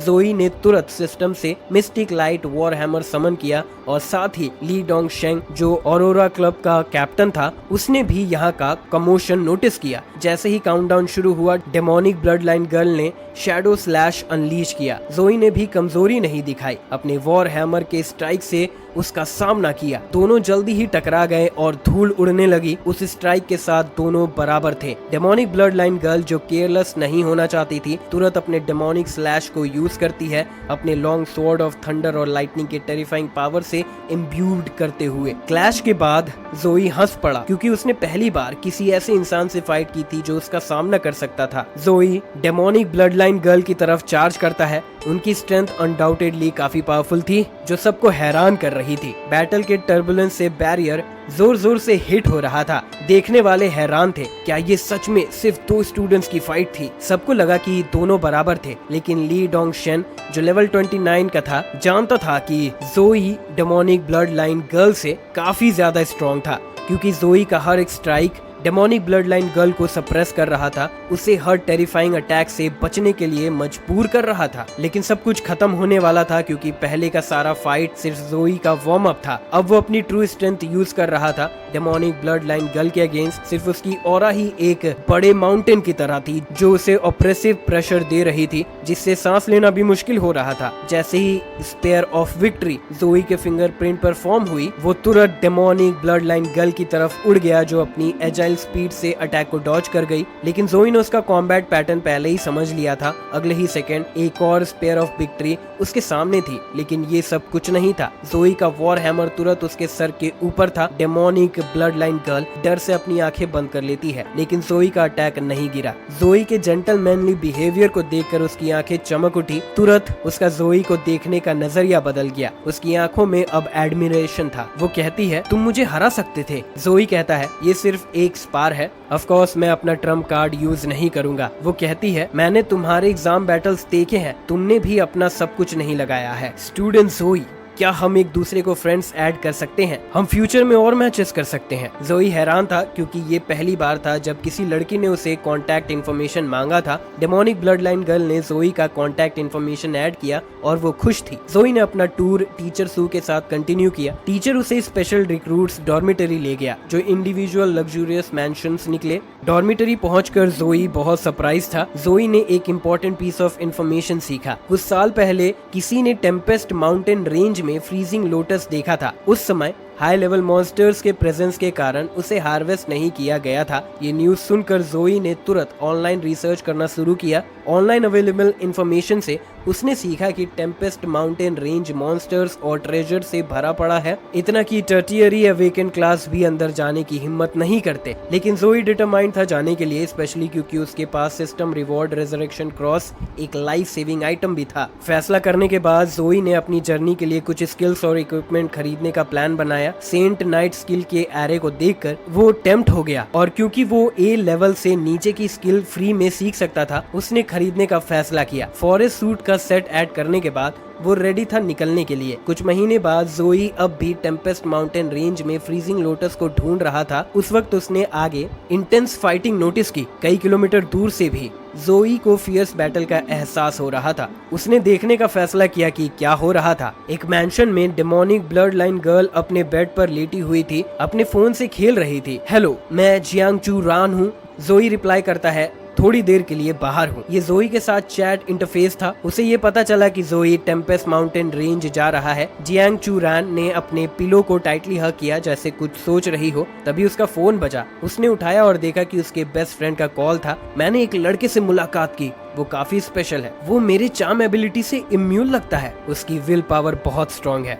जोई ने तुरंत सिस्टम से मिस्टिक लाइट वॉर हैमर समन किया और साथ ही ली डोंग शेंग, जो ऑरोरा क्लब का कैप्टन था, उसने भी यहाँ का कमोशन नोटिस किया। जैसे ही काउंटडाउन शुरू हुआ, डेमोनिक ब्लड लाइन गर्ल ने शैडो स्लैश अनलीश किया। जोई ने भी कमजोरी नहीं दिखाई, अपने वॉर हैमर के स्ट्राइक से उसका सामना किया। दोनों जल्दी ही टकरा गए और धूल उड़ने लगी। उस स्ट्राइक के साथ दोनों बराबर थे। डेमोनिक ब्लड लाइन गर्ल, जो केयरलेस नहीं होना चाहती थी, तुरंत अपने डेमोनिक स्लैश को यूज करती है, अपने लॉन्ग स्वॉर्ड ऑफ थंडर और लाइटनिंग के टेरिफाइंग पावर से इम्ब्यूड करते हुए। क्लैश के बाद जोई हंस पड़ा, क्योंकि उसने पहली बार किसी ऐसे इंसान से फाइट की थी जो उसका सामना कर सकता था। जोई डेमोनिक ब्लड लाइन गर्ल की तरफ चार्ज करता है। उनकी स्ट्रेंथ अनडाउटेडली काफी पावरफुल थी, जो सबको हैरान कर रही थी। बैटल के टर्बुलेंस से बैरियर जोर जोर से हिट हो रहा था। देखने वाले हैरान थे, क्या ये सच में सिर्फ 2 स्टूडेंट्स की फाइट थी? सबको लगा कि दोनों बराबर थे, लेकिन ली डोंग शेन, जो लेवल 29 का था, जानता था कि जोई डेमोनिक ब्लड लाइन गर्ल से काफी ज्यादा स्ट्रॉन्ग था, क्योंकि जोई का हर एक strike demonic blood line girl को सप्रेस कर रहा था, उसे हर टेरिफाइंग अटैक से बचने के लिए मजबूर कर रहा था। लेकिन सब कुछ खत्म होने वाला था, क्योंकि पहले का सारा फाइट सिर्फ जोई का वार्म अप था। अब वो अपनी ट्रू स्ट्रेंथ यूज कर रहा था। डेमोनिक ब्लड लाइन गर्ल के अगेंस्ट सिर्फ उसकी ऑरा ही एक बड़े माउंटेन की तरह थी, जो उसे ऑप्रेसिव प्रेशर दे रही थी, जिससे सांस लेना भी मुश्किल हो रहा था। जैसे ही स्पेयर ऑफ विक्ट्री जोई के फिंगरप्रिंट पर फॉर्म हुई, वो तुरंत डेमोनिक ब्लड लाइन गर्ल की तरफ उड़ गया, जो अपनी एजाइल स्पीड से अटैक को डॉज कर गई। लेकिन जोई ने उसका कॉम्बैट पैटर्न पहले ही समझ लिया था। अगले ही सेकंड एक और स्पेयर ऑफ विक्ट्री उसके सामने थी, लेकिन ये सब कुछ नहीं था। जोई का वॉर हैमर तुरंत उसके सर के ऊपर था। डेमोनिक ब्लड लाइन गर्ल डर से अपनी आंखें बंद कर लेती है, लेकिन जोई का अटैक नहीं गिरा। जोई के जेंटलमैनली बिहेवियर को देखकर उसकी आंखें चमक उठी। तुरंत उसका जोई को देखने का नजरिया बदल गया। उसकी आंखों में अब एडमिरेशन था। वो कहती है, तुम मुझे हरा सकते थे। जोई कहता है, ये सिर्फ एक स्पार है, ऑफ कोर्स मैं अपना ट्रम्प कार्ड यूज नहीं करूंगा। वो कहती है, मैंने तुम्हारे एग्जाम बैटल्स देखे हैं, तुमने भी अपना सब कुछ नहीं लगाया है। स्टूडेंट जोई, क्या हम एक दूसरे को फ्रेंड्स ऐड कर सकते हैं? हम फ्यूचर में और मैचेस कर सकते हैं। जोई हैरान था, क्योंकि ये पहली बार था जब किसी लड़की ने उसे कांटेक्ट इन्फॉर्मेशन मांगा था। डेमोनिक ब्लड लाइन गर्ल ने जोई का कांटेक्ट इन्फॉर्मेशन ऐड किया और वो खुश थी। जोई ने अपना टूर टीचर सू के साथ कंटिन्यू किया। टीचर उसे स्पेशल रिक्रूट्स डॉर्मिटरी ले गया, जो इंडिविजुअल लग्जूरियस मैंशंस निकले। डॉर्मिटरी पहुंचकर जोई बहुत सरप्राइज था। जोई ने एक इम्पोर्टेंट पीस ऑफ इन्फॉर्मेशन सीखा। कुछ साल पहले किसी ने टेम्पेस्ट माउंटेन रेंज में फ्रीजिंग लोटस देखा था। उस समय हाई लेवल मॉन्स्टर्स के प्रेजेंस के कारण उसे हार्वेस्ट नहीं किया गया था। ये न्यूज सुनकर जोई ने तुरंत ऑनलाइन रिसर्च करना शुरू किया। ऑनलाइन अवेलेबल इंफॉर्मेशन से उसने सीखा कि टेम्पेस्ट माउंटेन रेंज मॉन्स्टर्स और ट्रेजर से भरा पड़ा है, इतना कि टर्टियरी अवेकन क्लास भी अंदर जाने की हिम्मत नहीं करते। लेकिन जोई डिटरमाइंड था जाने के लिए, स्पेशली क्योंकि उसके पास सिस्टम रिवॉर्ड रेजरेक्शन क्रॉस एक लाइफ सेविंग आइटम भी था। फैसला करने के बाद जोई ने अपनी जर्नी के लिए कुछ स्किल्स और इक्विपमेंट खरीदने का प्लान बनाया। सेंट नाइट स्किल के एरे को देखकर वो टेम्प्ट हो गया और क्योंकि वो ए लेवल से नीचे की स्किल फ्री में सीख सकता था, उसने खरीदने का फैसला किया। फॉरेस्ट सूट का सेट ऐड करने के बाद वो रेडी था निकलने के लिए। कुछ महीने बाद जोई अब भी टेम्पेस्ट माउंटेन रेंज में फ्रीजिंग लोटस को ढूंढ रहा था। उस वक्त उसने आगे इंटेंस फाइटिंग नोटिस की। कई किलोमीटर दूर से भी जोई को फियर्स बैटल का एहसास हो रहा था। उसने देखने का फैसला किया कि क्या हो रहा था। एक मैंशन में डेमोनिक ब्लड लाइन गर्ल अपने बेड पर लेटी हुई थी, अपने फोन से खेल रही थी। हेलो, मैं जियांग चू रान हूँ, जोई रिप्लाई करता है। थोड़ी देर के लिए बाहर हूँ। ये जोई के साथ चैट इंटरफेस था। उसे ये पता चला कि जोई टेम्पेस्ट माउंटेन रेंज जा रहा है। जियांग चू रान ने अपने पिलो को टाइटली हग किया जैसे कुछ सोच रही हो। तभी उसका फोन बजा। उसने उठाया और देखा कि उसके बेस्ट फ्रेंड का कॉल था। मैंने एक लड़के से मुलाकात की, वो काफी स्पेशल है। वो मेरे चार्म एबिलिटी से इम्यून लगता है। उसकी विल पावर बहुत स्ट्रॉन्ग है।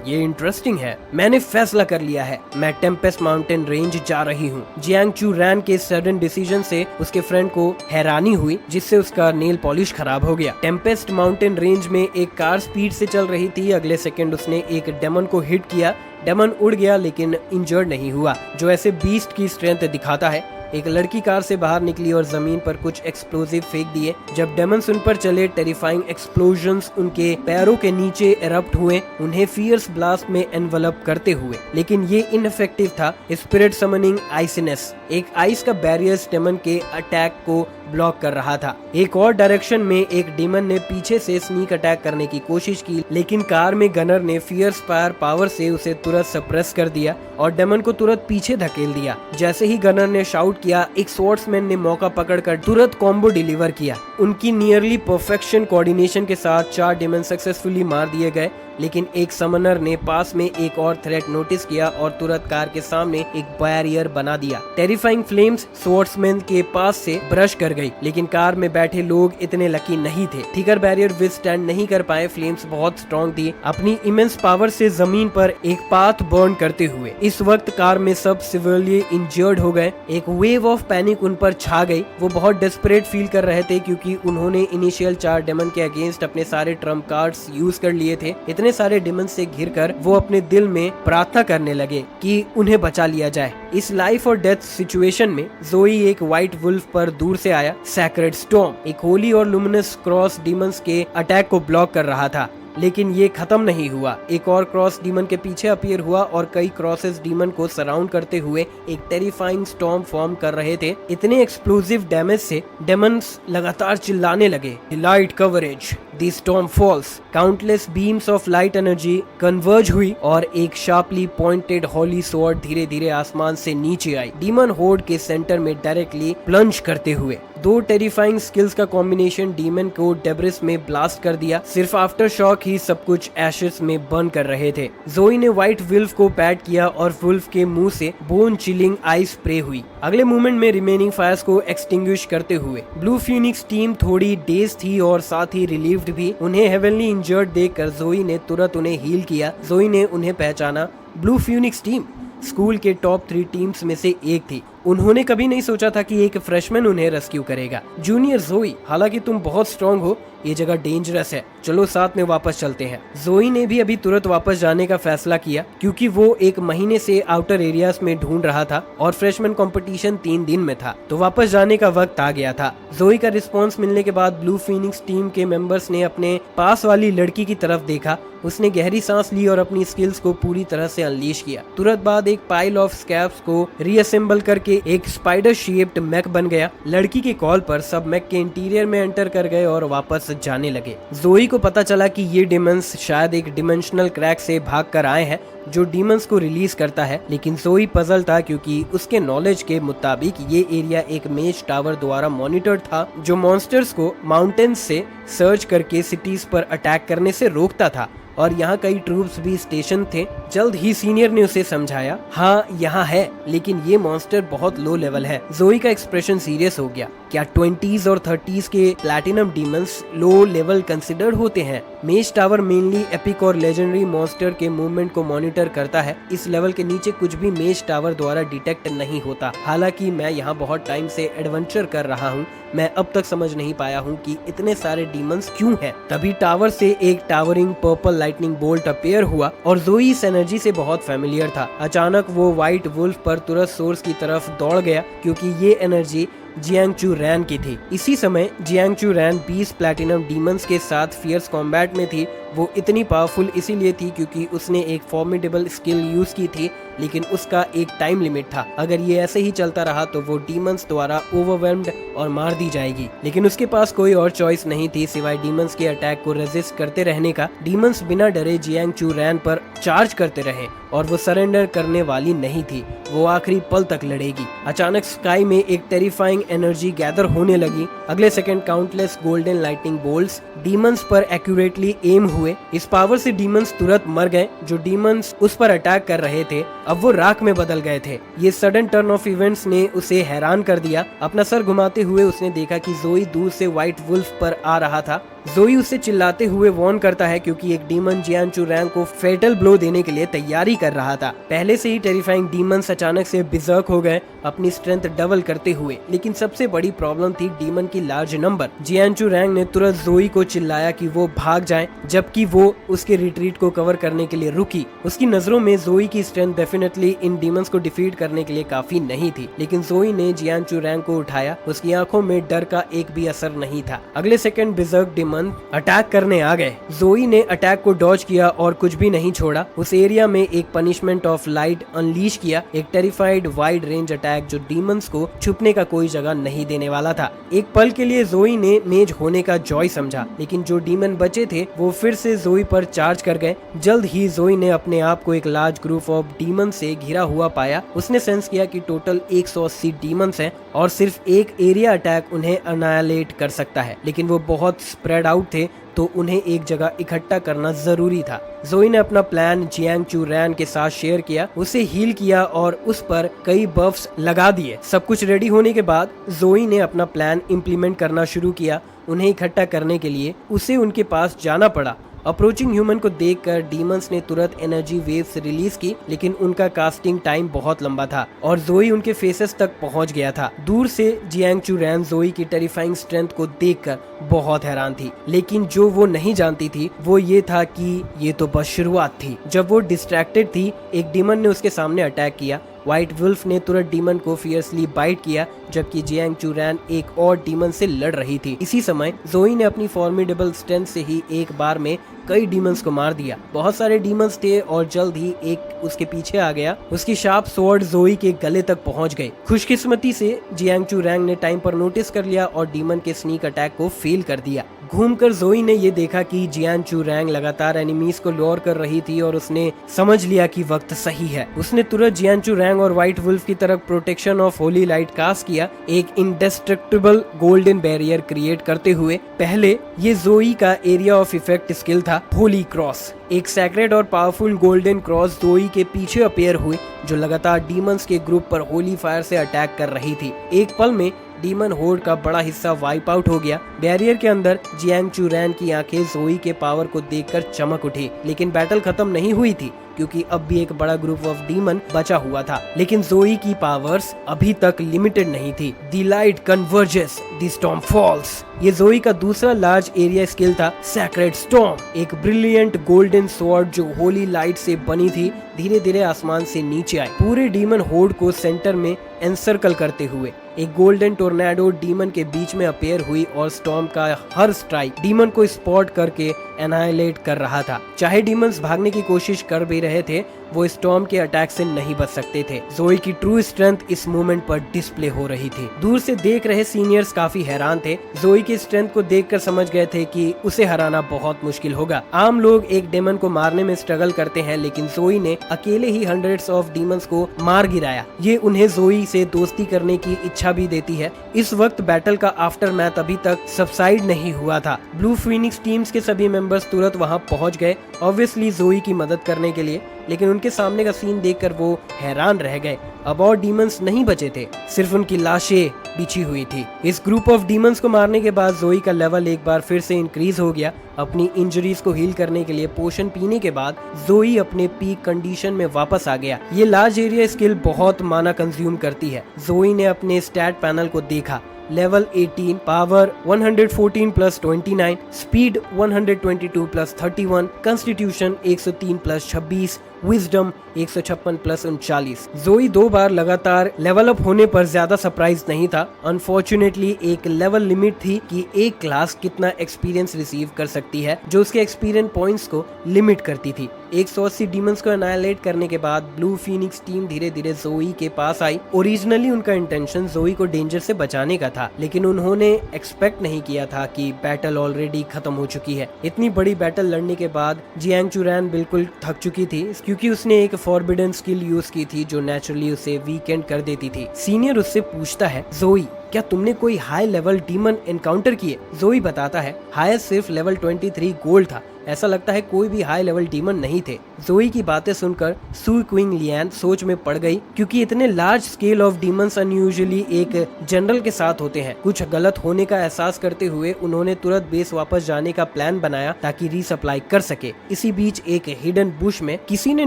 ये इंटरेस्टिंग है। मैंने फैसला कर लिया है, मैं टेम्पेस्ट माउंटेन रेंज जा रही हूँ। जियांग चू रैन के सडन डिसीजन से उसके फ्रेंड को हैरानी हुई, जिससे उसका नेल पॉलिश खराब हो गया। टेम्पेस्ट माउंटेन रेंज में एक कार स्पीड से चल रही थी। अगले सेकंड उसने एक डेमन को हिट किया। डेमन उड़ गया लेकिन इंजर्ड नहीं हुआ, जो ऐसे बीस्ट की स्ट्रेंथ दिखाता है। एक लड़की कार से बाहर निकली और जमीन पर कुछ एक्सप्लोजिव फेंक दिए। जब डेमन्स उन पर चले, टेरिफाइंग एक्सप्लोजन्स उनके पैरों के नीचे एरप्ट हुए, उन्हें फियर्स ब्लास्ट में एनवलप करते हुए। लेकिन ये इनफेक्टिव था। स्पिरिट समनिंग आइसनेस, एक आइस का बैरियर डेमन के अटैक को ब्लॉक कर रहा था। एक और डायरेक्शन में एक डेमन ने पीछे से स्नीक अटैक करने की कोशिश की, लेकिन कार में गनर ने फियर्स फायर पावर से उसे तुरंत सप्रेस कर दिया और डेमन को तुरंत पीछे धकेल दिया। जैसे ही गनर ने शाउट किया, एक स्वॉर्ड्समैन ने मौका पकड़कर तुरंत कॉम्बो डिलीवर किया। उनकी नियरली परफेक्शन कोऑर्डिनेशन के साथ 4 डेमन सक्सेसफुली मार दिए गए। लेकिन एक समनर ने पास में एक और थ्रेट नोटिस किया और तुरंत कार के सामने एक बैरियर बना दिया। टेरिफाइंग फ्लेम्स स्वॉर्ड्समैन के पास से ब्रश कर गई, लेकिन कार में बैठे लोग इतने लकी नहीं थे। थिकर बैरियर विथस्टैंड नहीं कर पाए। फ्लेम्स बहुत स्ट्रॉन्ग थी, अपनी इमेंस पावर से जमीन पर एक पाथ बर्न करते हुए। इस वक्त कार में सब सिवियरली इंजर्ड हो गए। एक वेव ऑफ पैनिक उन पर छा गई। वो बहुत डेस्परेट फील कर रहे थे क्योंकि उन्होंने इनिशियल 4 डेमन के अगेंस्ट अपने सारे ट्रम्प कार्ड्स यूज कर लिए थे। इतने सारे डेमन से घिरकर वो अपने दिल में प्रार्थना करने लगे कि उन्हें बचा लिया जाए। इस लाइफ और डेथ सिचुएशन में जोई एक व्हाइट वुल्फ पर दूर से आया। सैक्रेड स्टॉर्म, एक होली और लुमिनस क्रॉस डीमंस के अटैक को ब्लॉक कर रहा था। लेकिन ये खत्म नहीं हुआ। एक और क्रॉस डीमन के पीछे अपीयर हुआ और कई क्रॉसेस डीमन को सराउंड करते हुए एक टेरिफाइंग स्टॉर्म फॉर्म कर रहे थे। इतने एक्सप्लोसिव डैमेज से डेमन्स लगातार चिल्लाने लगे। Light coverage, the storm falls. Countless beams of light energy converge हुई और एक शार्पली पॉइंटेड हॉली स्वॉर्ड धीरे धीरे आसमान से नीचे आई, डीमन होर्ड के सेंटर में डायरेक्टली प्लंज करते हुए। 2 टेरिफाइंग स्किल्स का कॉम्बिनेशन डीमन को डेब्रिस में ब्लास्ट कर दिया। सिर्फ आफ्टर शॉक ही सब कुछ एशेस में बर्न कर रहे थे। जोई ने व्हाइट वुल्फ को पैट किया और वुल्फ के मुंह से बोन चिलिंग आइस स्प्रे हुई। अगले मूवमेंट में रिमेनिंग फायर्स को एक्सटिंग्विश करते हुए ब्लू फ्यूनिक्स टीम थोड़ी डेज थी और साथ ही रिलीव्ड भी। उन्हें हेवनली इंजर्ड देखकर जोई ने तुरंत उन्हें हील किया। जोई ने उन्हें पहचाना। ब्लू फ्यूनिक्स टीम स्कूल के टॉप 3 टीम्स में से एक थी। उन्होंने कभी नहीं सोचा था कि एक फ्रेशमैन उन्हें रेस्क्यू करेगा। जूनियर जोई, हालांकि तुम बहुत स्ट्रॉन्ग हो, ये जगह डेंजरस है, चलो साथ में वापस चलते हैं। जोई ने भी अभी तुरंत वापस जाने का फैसला किया क्योंकि वो एक महीने से आउटर एरियाज में ढूंढ रहा था और फ्रेशमैन कंपटीशन 3 दिन में था, तो वापस जाने का वक्त आ गया था। जोई का रिस्पॉन्स मिलने के बाद ब्लू फीनिक्स टीम के मेंबर्स ने अपने पास वाली लड़की की तरफ देखा। उसने गहरी सांस ली और अपनी स्किल्स को पूरी तरह से अनलीश किया। तुरंत बाद एक पाइल ऑफ स्कैप्स को रीअसेंबल करके एक स्पाइडर शेप्ड मैक बन गया। लड़की के कॉल पर सब मैक के इंटीरियर में एंटर कर गए और वापस जाने लगे। जोई को पता चला कि ये डिमंस शायद एक डिमेंशनल क्रैक से भाग कर आए हैं जो डीमंस को रिलीज करता है, लेकिन जोई पजल था क्योंकि उसके नॉलेज के मुताबिक ये एरिया एक मेज टावर द्वारा मॉनिटर था जो मॉन्स्टर्स को माउंटेन्स से सर्च करके सिटीज पर अटैक करने से रोकता था। और यहाँ कई ट्रूप्स भी स्टेशन थे। जल्द ही सीनियर ने उसे समझाया, हाँ यहाँ है, लेकिन ये मॉन्स्टर बहुत लो लेवल है। जोई का एक्सप्रेशन सीरियस हो गया। क्या 20s और 30s के platinum demons low level considered होते हैं? मेज टावर मेनली एपिक और लेजेंडरी मॉन्स्टर के मूवमेंट को मॉनिटर करता है। इस लेवल के नीचे कुछ भी मेज टावर द्वारा डिटेक्ट नहीं होता। हालांकि मैं यहाँ बहुत टाइम से एडवेंचर कर रहा हूँ, मैं अब तक समझ नहीं पाया हूँ कि इतने सारे डीमंस क्यों हैं। तभी टावर से एक towering purple lightning bolt appear हुआ और जोई इस एनर्जी से बहुत फेमिलियर था। अचानक वो व्हाइट वुल्फ पर तुरंत सोर्स की तरफ दौड़ गया, क्योंकि ये एनर्जी जियांगचू रैन की थी। इसी समय जियांगचू रैन 20 प्लैटिनम डीमंस के साथ फियर्स कॉम्बैट में थी। वो इतनी पावरफुल इसीलिए थी क्योंकि उसने एक फॉर्मिडेबल स्किल यूज की थी, लेकिन उसका एक टाइम लिमिट था। अगर ये ऐसे ही चलता रहा तो वो डीमंस द्वारा ओवरवेल्म्ड और मार दी जाएगी। लेकिन उसके पास कोई और चॉइस नहीं थी सिवाय डीमंस के अटैक को रेजिस्ट करते रहने का। डीमंस बिना डरे जियांगचू रैन पर चार्ज करते रहे और वो सरेंडर करने वाली नहीं थी। वो आखिरी पल तक लड़ेगी। अचानक स्काई में एक टेरिफाइंग एनर्जी गैदर होने लगी। अगले second countless golden lightning bolts demons पर एक्यूरेटली एम हुए। इस पावर से डीमंस तुरंत मर गए। जो डीमंस उस पर अटैक कर रहे थे अब वो राख में बदल गए थे। ये सडन टर्न ऑफ इवेंट्स ने उसे हैरान कर दिया। अपना सर घुमाते हुए उसने देखा कि जोई दूर से व्हाइट वुल्फ पर आ रहा था। जोई उसे चिल्लाते हुए वार्न करता है क्योंकि एक डीमन जियांगचू रैन को फेटल ब्लो देने के लिए तैयारी कर रहा था। पहले से ही टेरिफाइंग डीमंस अचानक से बिजर्क हो गए, अपनी स्ट्रेंथ डबल करते हुए। लेकिन सबसे बड़ी प्रॉब्लम थी डीमन की लार्ज नंबर। जियांगचू रैन ने तुरंत जोई को चिल्लाया कि वो भाग जाए, जबकि वो उसके रिट्रीट को कवर करने के लिए रुकी। उसकी नजरों में जोई की स्ट्रेंथ डेफिनेटली इन डीमंस को डिफीट करने के लिए काफी नहीं थी, लेकिन जोई ने जियांगचू रैन को उठाया। उसकी आंखों में डर का एक भी असर नहीं था। अगले सेकंड बिजर्क डीमन अटैक करने आ गए। जोई ने अटैक को डॉज किया और कुछ भी नहीं छोड़ा। उस एरिया में एक पनिशमेंट ऑफ लाइट अनलीश किया, एक टेरिफाइड वाइड रेंज अटैक जो डीमंस को छुपने का कोई जगह नहीं देने वाला था। एक पल के लिए जोई ने मेज होने का जॉय समझा, लेकिन जो डीमन बचे थे वो फिर से जोई पर चार्ज कर गए। जल्द ही जोई ने अपने आप को एक लार्ज ग्रुप ऑफ डीमन से घिरा हुआ पाया। उसने सेंस किया कि टोटल 180 डीमंस हैं और सिर्फ एक एरिया अटैक उन्हें अनाइलेट कर सकता है, लेकिन वो बहुत स्प्रेड आउट थे तो उन्हें एक जगह इकट्ठा करना जरूरी था। जोई ने अपना प्लान जियांगचू रैन के साथ शेयर किया, उसे हील किया और उस पर कई बफ्स लगा दिए। सब कुछ रेडी होने के बाद जोई ने अपना प्लान इम्प्लीमेंट करना शुरू किया। उन्हें इकट्ठा करने के लिए उसे उनके पास जाना पड़ा। अप्रोचिंग ह्यूमन को देखकर डीमंस ने तुरंत एनर्जी वेव्स रिलीज की, लेकिन उनका कास्टिंग टाइम बहुत लंबा था और जोई उनके फेसेस तक पहुंच गया था। दूर से जियांगचू रैन जोई की टेरिफाइंग स्ट्रेंथ को देखकर बहुत हैरान थी, लेकिन जो वो नहीं जानती थी वो ये था कि ये तो बस शुरुआत थी। जब वो डिस्ट्रैक्टेड थी, एक डीमन ने उसके सामने अटैक किया। व्हाइट वुल्फ ने तुरंत डीमन को फियर्सली बाइट किया, जबकि जियांगचू रैन एक और डीमन से लड़ रही थी। इसी समय जोई ने अपनी फॉर्मिडेबल स्ट्रेंथ से ही एक बार में कई डीमंस को मार दिया। बहुत सारे डीमंस थे और जल्द ही एक उसके पीछे आ गया। उसकी शार्प स्वॉर्ड जोई के गले तक पहुंच गई। खुशकिस्मती से जियांगचू रैन ने टाइम पर नोटिस कर लिया और डीमन के स्नीक अटैक को फेल कर दिया। घूमकर जोई ने ये देखा कि जियांगचू रैन लगातार एनिमीज को लॉर कर रही थी और उसने समझ लिया कि वक्त सही है। उसने तुरंत जियांगचू रैन और व्हाइट वुल्फ की तरफ protection of holy light cast किया, एक इंडेस्ट्रक्टिबल गोल्डन बैरियर क्रिएट करते हुए। पहले ये जोई का एरिया ऑफ इफेक्ट स्किल था, होली क्रॉस। एक सैक्रेड और पावरफुल गोल्डन क्रॉस जोई के पीछे अपीयर हुई, जो लगातार डीमंस के ग्रुप पर होली फायर से अटैक कर रही थी। एक पल में डीमन होर्ड का बड़ा हिस्सा वाइप आउट हो गया। बैरियर के अंदर जियांगचू रैन की आंखें जोई के पावर को देखकर चमक उठी, लेकिन बैटल खत्म नहीं हुई थी क्योंकि अब भी एक बड़ा ग्रुप ऑफ डीमन बचा हुआ था। लेकिन जोई की पावर्स अभी तक लिमिटेड नहीं थी। The light converges, the storm falls. ये जोई का दूसरा लार्ज एरिया स्किल था, सैक्रेड स्टॉर्म। एक ब्रिलियंट गोल्डन स्वॉर्ड जो होली लाइट से बनी थी धीरे धीरे आसमान से नीचे आई, पूरे डीमन होर्ड को सेंटर में एनसर्कल करते हुए। एक गोल्डन टोर्नेडो डीमन के बीच में अपीयर हुई और स्टॉर्म का हर स्ट्राइक डीमन को स्पॉट करके एनाइलेट कर रहा था। चाहे डीमंस भागने की कोशिश कर भी रहे थे, वो स्टॉर्म के अटैक से नहीं बच सकते थे। जोई की ट्रू स्ट्रेंथ इस मोमेंट पर डिस्प्ले हो रही थी। दूर से देख रहे सीनियर्स काफी हैरान थे। जोई की स्ट्रेंथ को देखकर समझ गए थे कि उसे हराना बहुत मुश्किल होगा। आम लोग एक डेमन को मारने में स्ट्रगल करते हैं, लेकिन जोई ने अकेले ही हंड्रेड्स ऑफ डीमंस को मार गिराया। ये उन्हें जोई से दोस्ती करने की इच्छा भी देती है। इस वक्त बैटल का आफ्टर मैथ अभी तक सबसाइड नहीं हुआ था। ब्लू फीनिक्स टीम्स के सभी मेंबर मेंबर्स तुरंत वहां पहुंच गए ऑब्वियसली जोई की मदद करने के लिए, लेकिन उनके सामने का सीन देखकर वो हैरान रह गए। अब और डीमंस नहीं बचे थे, सिर्फ उनकी लाशें बिछी हुई थी। इस ग्रुप ऑफ डीमंस को मारने के बाद जोई का लेवल एक बार फिर से इंक्रीज हो गया। अपनी इंजरीज को हील करने के लिए पोशन पीने के बाद जोई अपने पीक कंडीशन में वापस आ गया। ये लार्ज एरिया स्किल बहुत माना कंज्यूम करती है। जोई ने अपने स्टैट पैनल को देखा, level 18, power 114 plus 29, speed 122 plus 31, constitution 103 plus 26, wisdom 156 plus 39। जोई 2 बार लगातार लेवल अप होने पर ज्यादा सरप्राइज नहीं था। अनफॉर्चुनेटली एक लेवल लिमिट थी कि एक क्लास कितना एक्सपीरियंस रिसीव कर सकती है, जो उसके एक्सपीरियंस पॉइंट्स को लिमिट करती थी। 180 डीमंस को एनाइलेट करने के बाद ब्लू फीनिक्स टीम धीरे धीरे जोई के पास आई। ओरिजिनली उनका इंटेंशन जोई को डेंजर से बचाने का था, लेकिन उन्होंने एक्सपेक्ट नहीं किया था कि बैटल ऑलरेडी खत्म हो चुकी है। इतनी बड़ी बैटल लड़ने के बाद जियांग चुरैन बिल्कुल थक चुकी थी, क्योंकि उसने एक फॉरबिडन स्किल यूज की थी जो नेचुरली उसे वीकेंड कर देती थी। सीनियर उससे पूछता है, जोई क्या तुमने कोई हाई लेवल डीमन एनकाउंटर किए? जोई बताता है, हाईएस्ट सिर्फ लेवल 23 गोल्ड था, ऐसा लगता है कोई भी हाई लेवल डीमन नहीं थे। जोई की बातें सुनकर सु क्विंग लियान सोच में पड़ गई, क्योंकि इतने large scale of demons unusually एक जनरल के साथ होते हैं। कुछ गलत होने का एहसास करते हुए उन्होंने तुरंत बेस वापस जाने का प्लान बनाया ताकि रीसप्लाई कर सके। इसी बीच एक हिडन बुश में किसी ने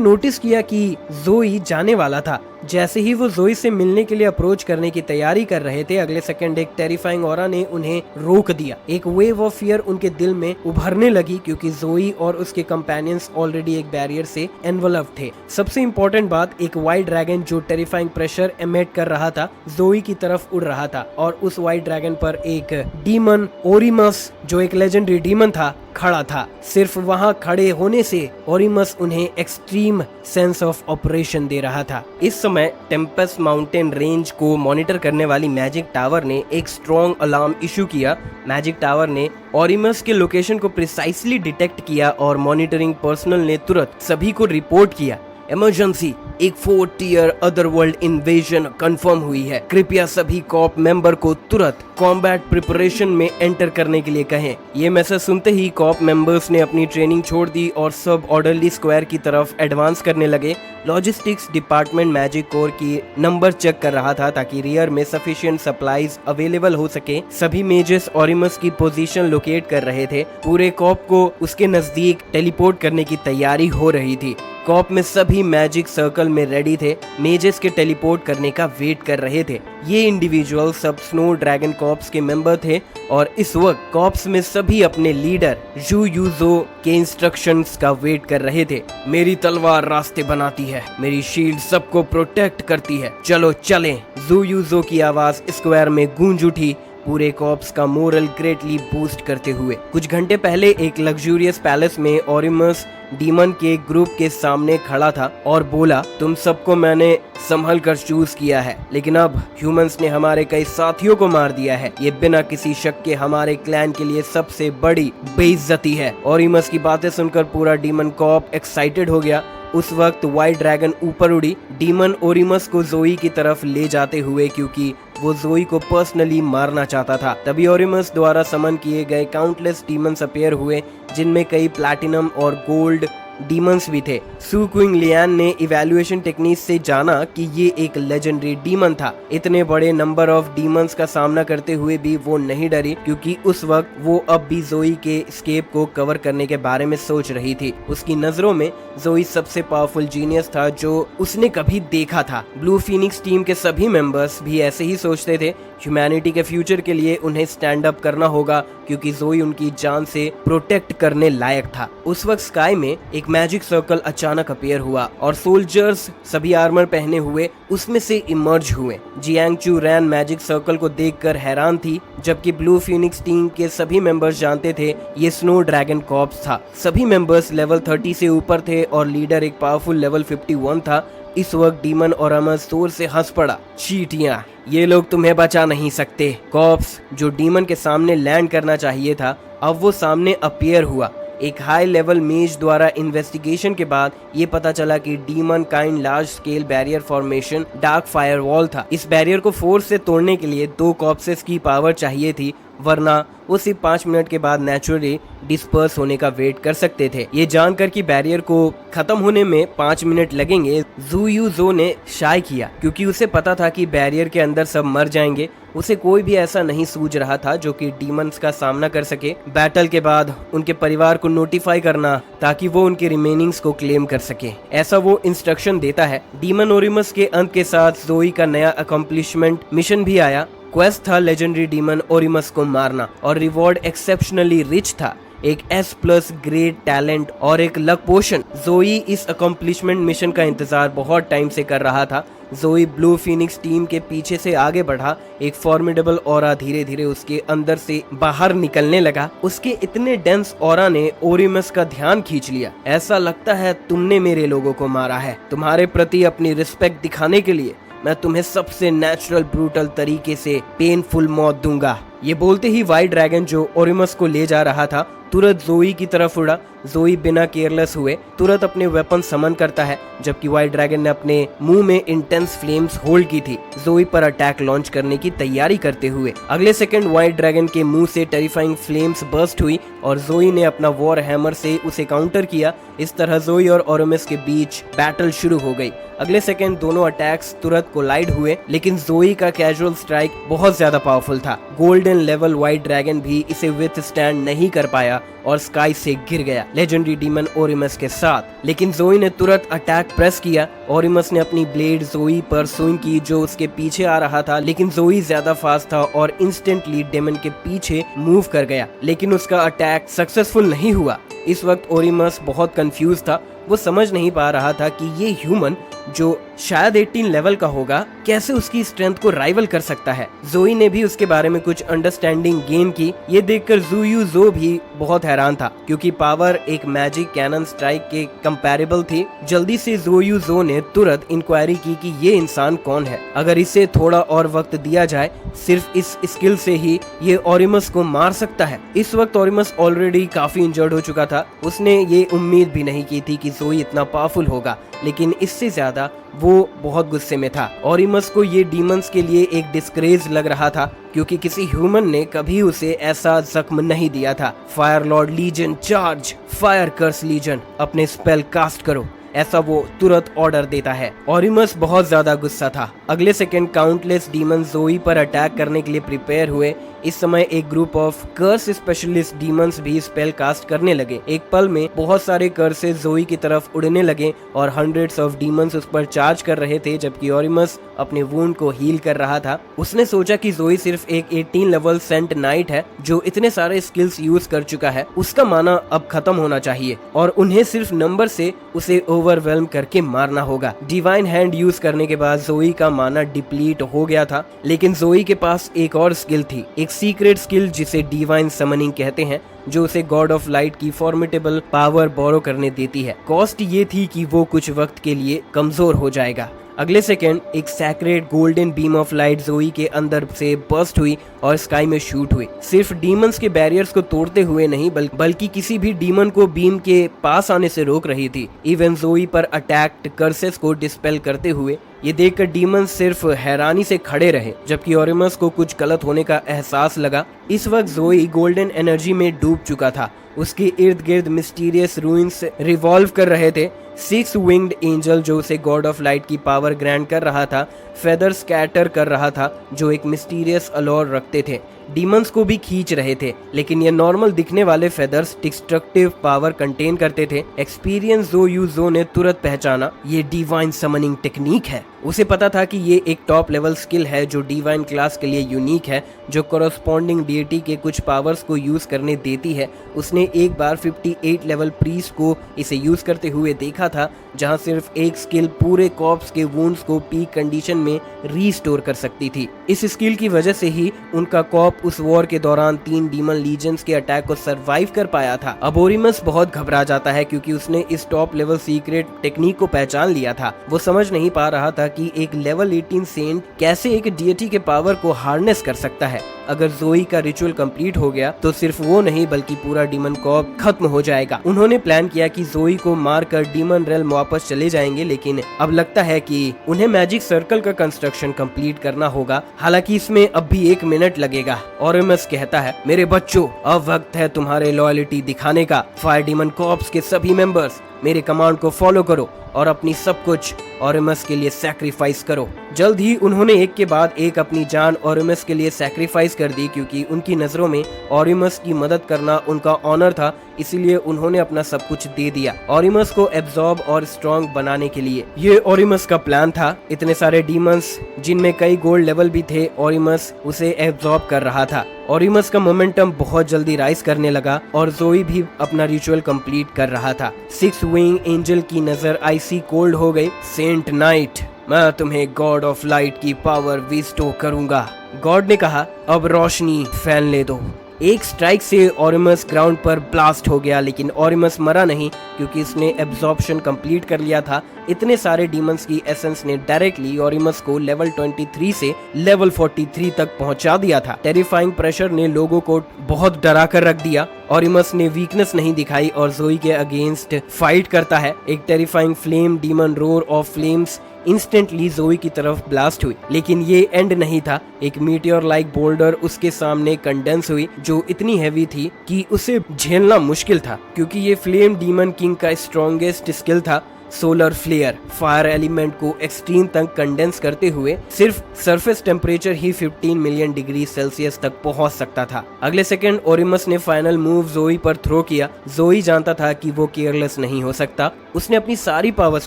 नोटिस किया कि जोई जाने वाला था। जैसे ही वो जोई से मिलने के लिए अप्रोच करने की तैयारी कर रहे थे, अगले सेकंड एक टेरिफाइंग ऑरा ने उन्हें रोक दिया। एक वेव ऑफ फियर उनके दिल में उभरने लगी, क्योंकि जोई और उसके कंपेनियंस ऑलरेडी एक बैरियर से एनवलप थे। सबसे इम्पोर्टेंट बात, एक व्हाइट ड्रैगन जो टेरिफाइंग प्रेशर एमिट कर रहा था जोई की तरफ उड़ रहा था, और उस व्हाइट ड्रैगन पर एक डीमन ओरिमस जो एक लेजेंडरी डीमन था खड़ा था। सिर्फ वहां खड़े होने से ओरिमस उन्हें एक्सट्रीम सेंस ऑफ ऑपरेशन दे रहा था। इस समय टेम्पेस्ट माउंटेन रेंज को मॉनिटर करने वाली मैजिक टावर ने एक स्ट्रॉन्ग अलार्म इशू किया। मैजिक टावर ने ओरिमस के लोकेशन को प्रिसाइसली डिटेक्ट किया और मॉनिटरिंग पर्सनल ने तुरंत सभी को रिपोर्ट किया, इमरजेंसी, एक 4 टियर अदरवर्ल्ड इन्वेजन कंफर्म हुई है। कृपया सभी कॉप मेंबर को तुरंत कॉम्बैट प्रिपरेशन में एंटर करने के लिए कहें। ये मैसेज सुनते ही कॉप मेंबर्स ने अपनी ट्रेनिंग छोड़ दी और सब ऑर्डरली स्क्वायर की तरफ एडवांस करने लगे। लॉजिस्टिक्स डिपार्टमेंट मैजिक कोर की नंबर चेक कर रहा था ताकि रियर में सफिशिएंट सप्लाईज अवेलेबल हो सके। सभी मेजेस ओरिमस की पोजीशन लोकेट कर रहे थे। पूरे कॉप को उसके नजदीक टेलीपोर्ट करने की तैयारी हो रही थी। कॉप में सभी मैजिक सर्कल में रेडी थे, मेजेस के टेलीपोर्ट करने का वेट कर रहे थे। ये इंडिविजुअल सब स्नो ड्रैगन कॉप्स के मेंबर थे और इस वक्त कॉप्स में सभी अपने लीडर जू यूजो के इंस्ट्रक्शंस का वेट कर रहे थे। मेरी तलवार रास्ते बनाती है, मेरी शील्ड सबको प्रोटेक्ट करती है, चलो चलें। जू यूजो की आवाज स्क्वायर में गूंज उठी, पूरे कॉप्स का मोरल ग्रेटली बूस्ट करते हुए। कुछ घंटे पहले एक लग्जूरियस पैलेस में ओरिमस डीमन के ग्रुप के सामने खड़ा था और बोला, तुम सबको मैंने संभल कर चूज किया है, लेकिन अब ह्यूमंस ने हमारे कई साथियों को मार दिया है। ये बिना किसी शक के हमारे क्लैन के लिए सबसे बड़ी बेइज्जती है। ओरिमस की बातें सुनकर पूरा डीमन कॉप एक्साइटेड हो गया। उस वक्त व्हाइट ड्रैगन ऊपर उड़ी, डीमन ओरिमस को जोई की तरफ ले जाते हुए, क्योंकि वो जोई को पर्सनली मारना चाहता था। तभी ओरिमस द्वारा समन किए गए काउंटलेस डीमंस अपीयर हुए, जिनमें कई प्लैटिनम और गोल्ड डीमंस भी थे। सु क्विंग लियान ने इवैल्यूएशन टेक्निक से जाना कि ये एक लेजेंडरी डीमन था। इतने बड़े नंबर ऑफ डीमंस का सामना करते हुए भी वो नहीं डरी, क्योंकि उस वक्त वो अब भी जोई के स्केप को कवर करने के बारे में सोच रही थी। उसकी नजरों में जोई सबसे पावरफुल जीनियस था जो उसने कभी देखा था। ब्लू फीनिक्स टीम के सभी मेंबर्स भी ऐसे ही सोचते थे। ह्यूमैनिटी के फ्यूचर के लिए उन्हें स्टैंड अप करना होगा, क्योंकि जोई उनकी जान से प्रोटेक्ट करने लायक था। उस वक्त स्काई में एक मैजिक सर्कल अचानक अपीयर हुआ और सोल्जर्स सभी आर्मर पहने हुए उसमें से इमर्ज हुए। जियांग चू रैन मैजिक सर्कल को देखकर हैरान थी, जबकि ब्लू फीनिक्स टीम के सभी मेंबर्स जानते थे ये स्नो ड्रैगन कॉर्प्स था। सभी मेंबर्स लेवल 30 से ऊपर थे और लीडर एक पावरफुल लेवल 51 था। इस वक्त डीमन ओरिमस जोर से हंस पड़ा, चीटियां, ये लोग तुम्हें बचा नहीं सकते। कॉप्स जो डीमन के सामने लैंड करना चाहिए था, अब वो सामने अपीयर हुआ। एक हाई लेवल मेज द्वारा इन्वेस्टिगेशन के बाद ये पता चला कि demon kind large scale barrier formation dark firewall था। इस बैरियर को फोर्स से तोड़ने के लिए 2 कॉप्सेस की पावर चाहिए थी वरना वो सिर्फ 5 मिनट के बाद नेचुरली डिस्पर्स होने का वेट कर सकते थे। ये जानकर कि बैरियर को खत्म होने में 5 मिनट लगेंगे, ज़ू यू ज़ो ने शाय किया क्योंकि उसे पता था कि बैरियर के अंदर सब मर जाएंगे। उसे कोई भी ऐसा नहीं सूझ रहा था जो कि डीमंस का सामना कर सके। बैटल के बाद उनके परिवार को नोटिफाई करना ताकि वो उनके रिमेनिंग्स को क्लेम कर सके, ऐसा वो इंस्ट्रक्शन देता है। डीमन ओरिमस के अंत के साथ ज़ोई का नया अकम्प्लिशमेंट मिशन भी आया। क्वेस्ट था लेजेंडरी डीमन ओरिमस को मारना और रिवॉर्ड एक्सेप्शनली रिच था, एक S+ ग्रेड टैलेंट और एक लक पोशन। ज़ोई इस अकम्प्लिशमेंट मिशन का इंतजार बहुत टाइम से कर रहा था। ज़ोई ब्लू फीनिक्स टीम के पीछे से आगे बढ़ा। एक फॉर्मिडेबल ऑरा धीरे धीरे उसके अंदर से बाहर निकलने लगा। उसके इतने डेंस ऑरा ने ओरिमस का ध्यान खींच लिया। ऐसा लगता है तुमने मेरे लोगों को मारा है। तुम्हारे प्रति अपनी रिस्पेक्ट दिखाने के लिए मैं तुम्हें सबसे नेचुरल ब्रूटल तरीके से पेनफुल मौत दूंगा। ये बोलते ही व्हाइट ड्रैगन जो ओरिमस को ले जा रहा था तुरंत ज़ोई की तरफ उड़ा। ज़ोई बिना केयरलेस हुए तुरंत अपने वेपन समन करता है, जबकि व्हाइट ड्रैगन ने अपने मुंह में इंटेंस फ्लेम्स होल्ड की थी, ज़ोई पर अटैक लॉन्च करने की तैयारी करते हुए। अगले सेकंड व्हाइट ड्रैगन के मुंह से टेरिफाइंग फ्लेम्स बर्स्ट हुई और ज़ोई ने अपना वॉर हैमर से उसे काउंटर किया। इस तरह ज़ोई और ओरिमस के बीच बैटल शुरू हो गई। अगले सेकंड दोनों अटैक्स तुरंत कोलाइड हुए, लेकिन ज़ोई का कैजुअल स्ट्राइक बहुत ज्यादा पावरफुल था। गोल्डन लेवल व्हाइट ड्रैगन भी इसे विथ स्टैंड नहीं कर पाया और स्काई से गिर गया लेजेंडरी डीमन ओरिमस के साथ। लेकिन ज़ोई ने तुरंत अटैक प्रेस किया। ओरिमस ने अपनी ब्लेड ज़ोई पर स्विंग की जो उसके पीछे आ रहा था, लेकिन ज़ोई ज्यादा फास्ट था और इंस्टेंटली डेमन के पीछे मूव कर गया, लेकिन उसका अटैक सक्सेसफुल नहीं हुआ। इस वक्त ओरिमस बहुत कंफ्यूज था। वो समझ नहीं पा रहा था कि ये ह्यूमन जो शायद 18 लेवल का होगा कैसे उसकी स्ट्रेंथ को राइवल कर सकता है। ज़ोई ने भी उसके बारे में कुछ अंडरस्टैंडिंग गेन की। ये देखकर ज़ू यू ज़ो भी बहुत हैरान था क्योंकि पावर एक मैजिक कैनन स्ट्राइक के कंपैरेबल थी। जल्दी से ज़ू यू ज़ो ने तुरंत इंक्वायरी की कि ये इंसान कौन है। अगर इसे थोड़ा और वक्त दिया जाए, सिर्फ इस स्किल से ही ये ओरिमस को मार सकता है। इस वक्त ओरिमस ऑलरेडी काफी इंजर्ड हो चुका था। उसने ये उम्मीद भी नहीं की थी कि ज़ोई इतना पावरफुल होगा, लेकिन इससे ज्यादा वो बहुत गुस्से में था। ओरिमस को ये डीमंस के लिए एक डिस्ग्रेस लग रहा था क्योंकि किसी ह्यूमन ने कभी उसे ऐसा जख्म नहीं दिया था। Fire lord legion charge, fire curse legion, अपने स्पेल कास्ट करो, ऐसा वो तुरंत ऑर्डर देता है। ओरिमस बहुत ज्यादा गुस्सा था। अगले सेकंड काउंटलेस डीमन ज़ोई पर अटैक करने के लिए प्रिपेयर हुए। इस समय एक group of curse specialist demons भी स्पेल कास्ट करने लगे। एक पल में बहुत सारे कर्सेस ज़ोई की तरफ उड़ने लगे और हंड्रेड्स ऑफ डीमंस उस पर चार्ज कर रहे थे, जबकि ओरिमस अपने वुंड को हील कर रहा था। उसने सोचा कि ज़ोई सिर्फ एक 18 लेवल सेंट नाइट है जो इतने सारे स्किल्स यूज कर चुका है। उसका माना अब खत्म होना चाहिए और उन्हें सिर्फ नंबर से उसे ओवरवेल्म करके मारना होगा। डिवाइन हैंड यूज करने के बाद ज़ोई का माना डिप्लीट हो गया था, लेकिन ज़ोई के पास एक और स्किल थी, एक सीक्रेट स्किल जिसे डिवाइन समनिंग कहते हैं, जो उसे गॉड ऑफ लाइट की फॉर्मिडेबल पावर बोरो करने देती है। कॉस्ट ये थी कि वो कुछ वक्त के लिए कमजोर हो जाएगा। अगले सेकंड एक sacred golden beam of light ज़ोई के अंदर से बर्स्ट हुई और स्काई में शूट हुई। सिर्फ डीमंस के बैरियर्स को तोड़ते हुए नहीं बल्कि किसी भी डीमन को बीम के पास आने से रोक रही थी। इवन ज़ोई पर अटैक्ड कर्सेस को डिस्पेल करते हुए। ये देखकर डीमंस सिर्फ हैरानी से खड़े रहे, जबकि ओरिमस को कुछ गलत होने का एहसास लगा। इस वक्त ज़ोई गोल्डन एनर्जी में डूब चुका था। उसके इर्द गिर्द मिस्टीरियस रूइंस रिवॉल्व कर रहे थे। 6 विंग्ड एंजल जो उसे गॉड ऑफ लाइट की पावर ग्रांट कर रहा था, फेदर स्कैटर कर रहा था जो एक मिस्टीरियस अलोर रखते थे। डीमंस को भी खींच रहे थे, लेकिन ये नॉर्मल दिखने वाले फेदर्स डिस्ट्रक्टिव पावर कंटेन करते थे। एक्सपीरियंस ज़ो यू ज़ो ने तुरंत पहचाना ये डिवाइन समनिंग टेक्निक है। उसे पता था कि ये एक टॉप लेवल स्किल है जो डिवाइन क्लास के लिए यूनिक है, जो कोरस्पॉन्डिंग डीटी के कुछ पावर्स को यूज करने देती है। उसने एक बार 58 लेवल प्रीस्ट को इसे यूज करते हुए देखा था, जहां सिर्फ एक स्किल पूरे कॉर्प्स के वुंड्स को पीक कंडीशन में रीस्टोर कर सकती थी। इस स्किल की वजह से ही उनका कॉर्प उस वॉर के दौरान 3 डीमन लीजेंड्स के अटैक को सरवाइव कर पाया था। अब ओरिमस बहुत घबरा जाता है क्योंकि उसने इस टॉप लेवल सीक्रेट टेक्निक को पहचान लिया था। वो समझ नहीं पा रहा था कि एक लेवल 18 सेंट कैसे एक डीटी के पावर को हार्नेस कर सकता है। अगर जोई का रिचुअल कंप्लीट हो गया तो सिर्फ वो नहीं बल्कि पूरा डीमन कॉर्प खत्म हो जाएगा। उन्होंने प्लान किया कि जोई को मारकर डीमन रेल्म वापस चले जाएंगे, लेकिन अब लगता है कि उन्हें मैजिक सर्कल का कंस्ट्रक्शन कंप्लीट करना होगा। हालांकि इसमें अब भी 1 मिनट लगेगा। ऑरिमस कहता है, मेरे बच्चों, अब वक्त है तुम्हारे लॉयल्टी दिखाने का। फायर डीमन कॉर्प्स के सभी मेंबर्स मेरे कमांड को फॉलो करो और अपनी सब कुछ ऑरिमस के लिए सैक्रिफाइस करो। जल्द ही उन्होंने एक के बाद एक अपनी जान ऑरिमस के लिए सैक्रिफाइस कर दी, क्योंकि उनकी नजरों में ऑरिमस की मदद करना उनका ऑनर था। इसीलिए उन्होंने अपना सब कुछ दे दिया ऑरिमस को एब्जॉर्ब और स्ट्रॉन्ग बनाने के लिए। ये ऑरिमस का प्लान था। इतने सारे डीमंस जिनमें कई गोल्ड लेवल भी थे, ऑरिमस उसे एब्जॉर्ब कर रहा था। ऑरिमस का मोमेंटम बहुत जल्दी राइज करने लगा और जोई भी अपना रिचुअल कंप्लीट कर रहा था। 6 विंग एंजल की नजर आइसी कोल्ड हो गई। सेंट नाइट, मैं तुम्हें गॉड ऑफ लाइट की पावर विस्टो करूंगा। गॉड ने कहा, अब रोशनी फैलने दो। एक स्ट्राइक से ऑरिमस ग्राउंड पर ब्लास्ट हो गया, लेकिन ऑरिमस मरा नहीं क्योंकि इसने एब्जॉर्प्शन कंप्लीट कर लिया था। इतने सारे डीमंस की एसेंस ने डायरेक्टली ऑरिमस को लेवल 23 से लेवल 43 तक पहुंचा दिया था। टेरिफाइंग प्रेशर ने लोगों को बहुत डरा कर रख दिया। ऑरिमस ने वीकनेस नहीं दिखाई और जोई के अगेंस्ट फाइट करता है। एक terrifying flame demon roar of flames instantly जोई की तरफ ब्लास्ट हुई, लेकिन ये एंड नहीं था। एक मीटियोर लाइक बोल्डर उसके सामने कंडेंस हुई, जो इतनी हैवी थी कि उसे झेलना मुश्किल था, क्योंकि ये फ्लेम डीमन किंग का स्ट्रॉन्गेस्ट स्किल था। सोलर फ्लेयर फायर एलिमेंट को एक्सट्रीम तक कंडेंस करते हुए सिर्फ सरफेस टेम्परेचर ही 15 मिलियन डिग्री सेल्सियस तक पहुंच सकता था। अगले सेकंड ऑरिमस ने फाइनल मूव जोई पर थ्रो किया। जोई जानता था कि वो केयरलेस नहीं हो सकता। उसने अपनी सारी पावर्स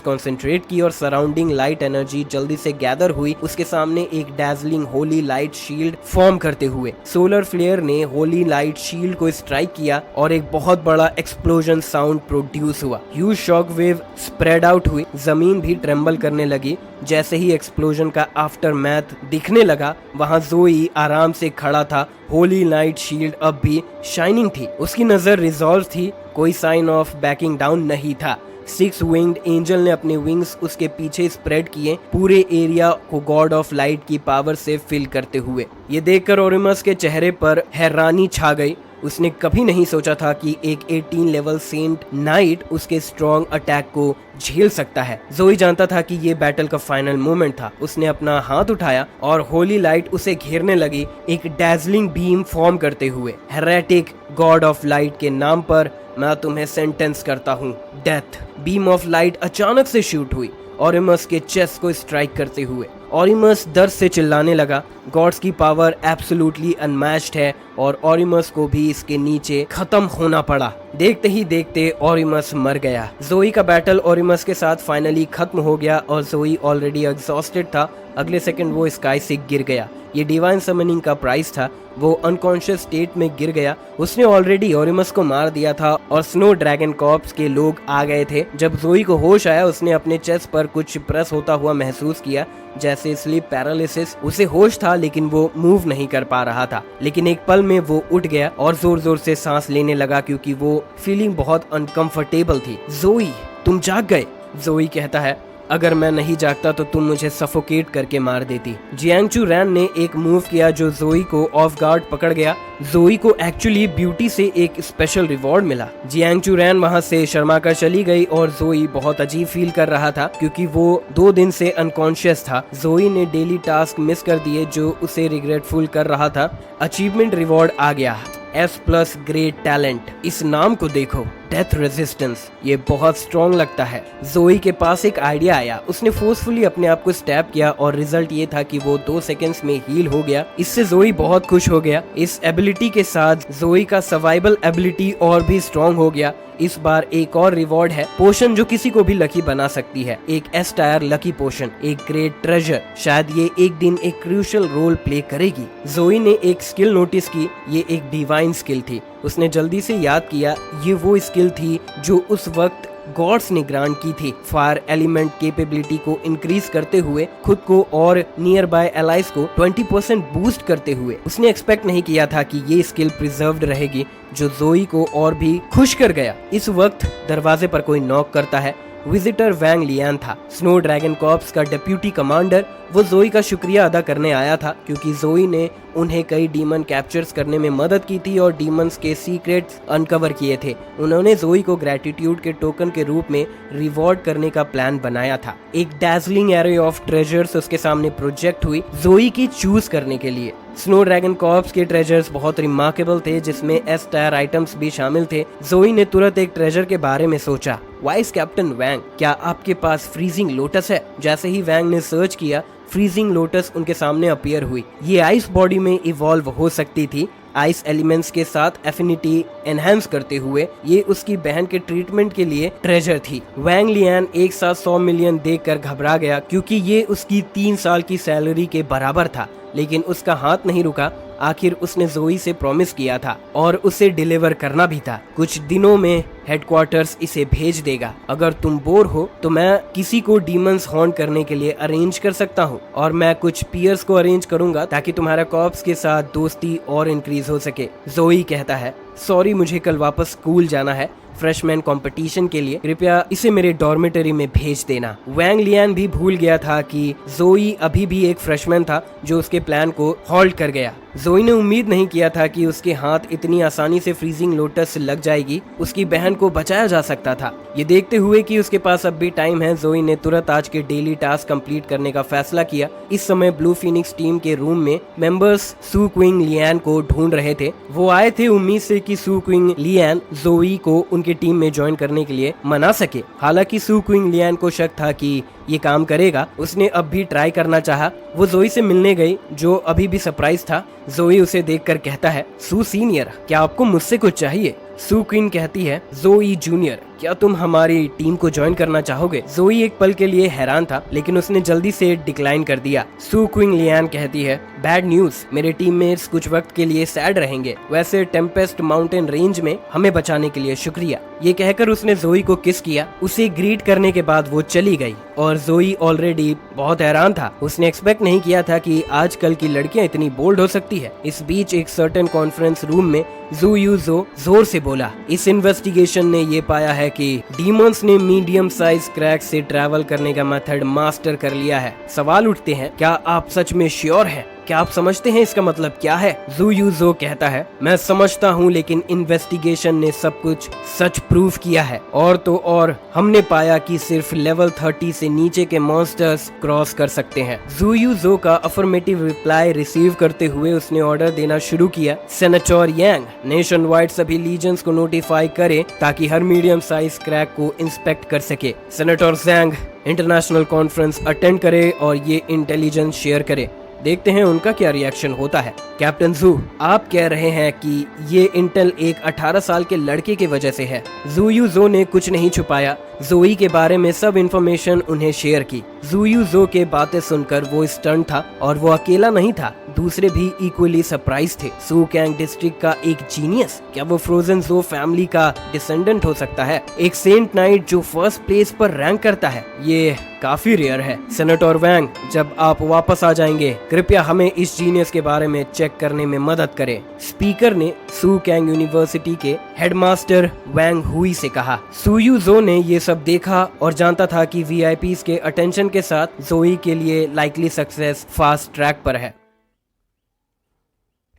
कंसंट्रेट की और सराउंडिंग लाइट एनर्जी जल्दी से गैदर हुई उसके सामने एक dazzling Holi light shield form करते हुए। सोलर फ्लेयर ने होली लाइट शील्ड को स्ट्राइक किया और एक बहुत बड़ा एक्सप्लोजन साउंड प्रोड्यूस हुआ। Huge shock wave spread out हुई, जमीन भी ट्रेम्बल करने लगी। जैसे ही एक्सप्लोजन का आफ्टर मैथ दिखने लगा, वहां जोई आराम से खड़ा था। होली लाइट शील्ड अब भी शाइनिंग थी, उसकी नजर रिजॉल्व थी, कोई साइन ऑफ बैकिंग डाउन नहीं था। 6 विंग्ड एंजल ने अपने विंग्स उसके पीछे स्प्रेड किए, पूरे एरिया को गॉड ऑफ लाइट की पावर से फिल करते हुए। ये देखकर ऑरिमस के चेहरे पर हैरानी छा गई। उसने कभी नहीं सोचा था कि एक 18 लेवल सेंट नाइट उसके स्ट्रॉन्ग अटैक को झेल सकता है। जोई जानता था कि ये बैटल का फाइनल मोमेंट था। उसने अपना हाथ उठाया और होली लाइट उसे घेरने लगी, एक डैजलिंग बीम फॉर्म करते हुए। हेरेटिक गॉड ऑफ लाइट के नाम पर मैं तुम्हें सेंटेंस करता हूँ, डेथ। बीम ऑफ लाइट अचानक से शूट हुई ऑरिमस के चेस्ट को स्ट्राइक करते हुए। ऑरिमस दर्द से चिल्लाने लगा। गॉड्स की पावर एब्सोल्युटली अनमैच्ड है और ऑरिमस को भी इसके नीचे खत्म होना पड़ा। देखते ही देखते ऑरिमस मर गया। जोई का बैटल ऑरिमस के साथ फाइनली खत्म हो गया और जोई ऑलरेडी एग्जॉस्टेड था। अगले सेकंड वो स्काई से गिर गया। ये डिवाइन समनिंग का प्राइस था। वो अनकॉन्शियस स्टेट में गिर गया। उसने ऑलरेडी ऑरिमस को मार दिया था और स्नो ड्रैगन कॉर्प्स के लोग आ गए थे। जब जोई को होश आया, उसने अपने चेस्ट पर कुछ प्रेस होता हुआ महसूस किया, जैसे स्लीप पैरालिसिस। उसे होश था लेकिन वो मूव नहीं कर पा रहा था। लेकिन एक पल में वो उठ गया और जोर जोर से सांस लेने लगा, क्योंकि वो फीलिंग बहुत अनकंफर्टेबल थी। जोई, तुम जाग गए। जोई कहता है, अगर मैं नहीं जागता तो तुम मुझे सफोकेट करके मार देती। जियांगचू रैन ने एक मूव किया जो जोई को ऑफ गार्ड पकड़ गया। जोई को एक्चुअली ब्यूटी से एक स्पेशल रिवॉर्ड मिला। जियांगचू रैन वहां से शर्मा कर चली गई और जोई बहुत अजीब फील कर रहा था, क्योंकि वो 2 दिन से अनकॉन्शियस था। जोई ने डेली टास्क मिस कर दिए जो उसे रिग्रेटफुल कर रहा था। अचीवमेंट रिवॉर्ड आ गया, S+ ग्रेट टैलेंट। इस नाम को देखो, डेथ रेजिस्टेंस। ये बहुत स्ट्रॉन्ग लगता है। जोई के पास एक आइडिया आया। उसने फोर्सफुली अपने आप को स्टैब किया और रिजल्ट ये था कि वो 2 सेकंड्स में हील हो गया। इससे जोई बहुत खुश हो गया। इस एबिलिटी के साथ जोई का सर्वाइवल एबिलिटी और भी स्ट्रॉन्ग हो गया। इस बार एक और रिवॉर्ड है, पोशन जो किसी को भी लकी बना सकती है। एक S टायर लकी पोशन, एक ग्रेट ट्रेजर। शायद ये एक दिन एक क्रूशियल रोल प्ले करेगी। जोई ने एक स्किल नोटिस की। ये एक डिवाइन स्किल थी। उसने जल्दी से याद किया, ये वो स्किल थी जो उस वक्त गॉड्स ने ग्रांट की थी। फायर एलिमेंट कैपेबिलिटी को इंक्रीज करते हुए, खुद को और नियर बाय एलाइज को 20% बूस्ट करते हुए। उसने एक्सपेक्ट नहीं किया था कि ये स्किल प्रिजर्व्ड रहेगी, जो जोई को और भी खुश कर गया। इस वक्त दरवाजे पर कोई नॉक करता है। विजिटर वैंग लियान था, स्नो ड्रैगन कॉर्प्स का डिप्यूटी कमांडर। वो जोई का शुक्रिया अदा करने आया था क्योंकि जोई ने उन्हें कई डीमन कैप्चर्स करने में मदद की थी और डीमंस के सीक्रेट्स अनकवर किए थे। उन्होंने जोई को ग्रेटिट्यूड के टोकन के रूप में रिवॉर्ड करने का प्लान बनाया था। एक डैजलिंग एरे ऑफ ट्रेजर्स उसके सामने प्रोजेक्ट हुई जोई की चूज करने के लिए। स्नो ड्रैगन कॉर्प्स के ट्रेजर्स बहुत रिमार्केबल थे, जिसमें एस टायर आइटम्स भी शामिल थे। जोई ने तुरंत एक ट्रेजर के बारे में सोचा, वाइस कैप्टन वैंग, क्या आपके पास फ्रीजिंग लोटस है? जैसे ही वैंग ने सर्च किया, फ्रीजिंग लोटस उनके सामने अपीयर हुई। ये आइस बॉडी में इवॉल्व हो सकती थी, आइस एलिमेंट्स के साथ एफिनिटी एनहांस करते हुए। ये उसकी बहन के ट्रीटमेंट के लिए ट्रेजर थी। वैंग लियान एक साथ 100 मिलियन देखकर घबरा गया क्योंकि ये उसकी 3 साल की सैलरी के बराबर था, लेकिन उसका हाथ नहीं रुका। आखिर उसने जोई से प्रॉमिस किया था और उसे डिलीवर करना भी था। कुछ दिनों में हेडक्वार्टर्स इसे भेज देगा। अगर तुम बोर हो तो मैं किसी को डीमंस हॉर्न करने के लिए अरेंज कर सकता हूँ और मैं कुछ पियर्स को अरेंज करूंगा ताकि तुम्हारा कॉर्प्स के साथ दोस्ती और इंक्रीज हो सके। जोई कहता है, सॉरी मुझे कल वापस स्कूल जाना है फ्रेशमैन कंपटीशन के लिए, कृपया इसे मेरे डॉर्मेटरी में भेज देना। वैंग लियान भी भूल गया था कि जोई अभी भी एक फ्रेशमैन था जो उसके प्लान को हॉल्ट कर गया। जोई ने उम्मीद नहीं किया था कि उसके हाथ इतनी आसानी से फ्रीजिंग लोटस से लग जाएगी। उसकी बहन को बचाया जा सकता था। ये देखते हुए कि उसके पास अब भी टाइम है, जोई ने तुरंत आज के डेली टास्क कंप्लीट करने का फैसला किया। इस समय ब्लू फिनिक्स टीम के रूम में मेंबर्स सू क्विंग लियान को ढूंढ रहे थे। वो आए थे उम्मीद से कि सू क्विंग लियान जोई को उनके टीम में ज्वाइन करने के लिए मना सके। हालांकि सू क्विंग लियान को शक था कि ये काम करेगा। उसने अब भी ट्राई करना चाहा। वो जोई से मिलने गई जो अभी भी सरप्राइज था। जोई उसे देखकर कहता है, सू सीनियर, क्या आपको मुझसे कुछ चाहिए? सू क्वीन कहती है, जोई जूनियर, क्या तुम हमारी टीम को ज्वाइन करना चाहोगे? जोई एक पल के लिए हैरान था, लेकिन उसने जल्दी से डिक्लाइन कर दिया। सू क्विंग लियान कहती है, बैड न्यूज, मेरे टीममेट्स कुछ वक्त के लिए सैड रहेंगे। वैसे टेम्पेस्ट माउंटेन रेंज में हमें बचाने के लिए शुक्रिया। ये कहकर उसने जोई को किस किया। उसे ग्रीट करने के बाद वो चली गई और जोई ऑलरेडी बहुत हैरान था। उसने एक्सपेक्ट नहीं किया था कि आजकल की लड़कियां इतनी बोल्ड हो सकती है। इस बीच एक सर्टेन कॉन्फ्रेंस रूम में जू यूजो जोर से बोला, इस इन्वेस्टिगेशन ने ये पाया है कि डीमंस ने मीडियम साइज क्रैक से ट्रैवल करने का मेथड मास्टर कर लिया है। सवाल उठते हैं, क्या आप सच में श्योर हैं? क्या आप समझते हैं इसका मतलब क्या है? जू यूजो कहता है, मैं समझता हूँ, लेकिन इन्वेस्टिगेशन ने सब कुछ सच प्रूव किया है। और तो और हमने पाया कि सिर्फ लेवल 30 से नीचे के मॉन्स्टर्स क्रॉस कर सकते हैं। जू यूजो का अफर्मेटिव रिप्लाई रिसीव करते हुए उसने ऑर्डर देना शुरू किया, सेनेटर यांग नेशन वाइड सभी लीजन्स को नोटिफाई करे ताकि हर मीडियम साइज क्रैक को इंस्पेक्ट कर सके। सेनेटर जैंग इंटरनेशनल कॉन्फ्रेंस अटेंड करे और ये इंटेलिजेंस शेयर करे। देखते हैं उनका क्या रिएक्शन होता है। कैप्टन जू, आप कह रहे हैं कि ये इंटेल एक 18 साल के लड़के की वजह से है। जू यूजो ने कुछ नहीं छुपाया, जोई के बारे में सब इन्फॉर्मेशन उन्हें शेयर की। जू यूजो के बातें सुनकर वो स्टन था और वो अकेला नहीं था, दूसरे भी इक्वली सरप्राइज थे। सू कैंग डिस्ट्रिक्ट का एक जीनियस, क्या वो फ्रोजन जो फैमिली का डिसेंडेंट हो सकता है? एक सेंट नाइट जो फर्स्ट प्लेस पर रैंक करता है, ये काफी रेयर है। सेनेटर वैंग, जब आप वापस आ जाएंगे कृपया हमें इस जीनियस के बारे में चेक करने में मदद करें। स्पीकर ने सू कैंग यूनिवर्सिटी के हेडमास्टर वैंग हुई से कहा। सू यूजो ने ये सब देखा और जानता था कि वीआईपीज के अटेंशन के साथ जोई के लिए लाइकली सक्सेस फास्ट ट्रैक पर है।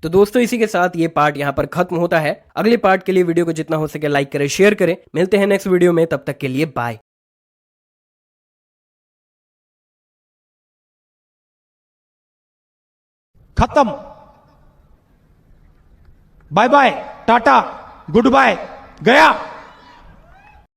तो दोस्तों, इसी के साथ ये पार्ट यहाँ पर खत्म होता है। अगले पार्ट के लिए वीडियो को जितना हो सके लाइक करें, शेयर करें। मिलते हैं नेक्स्ट वीडियो में, तब तक के लिए बाय। खत्म। Bye bye, tata, goodbye, गया।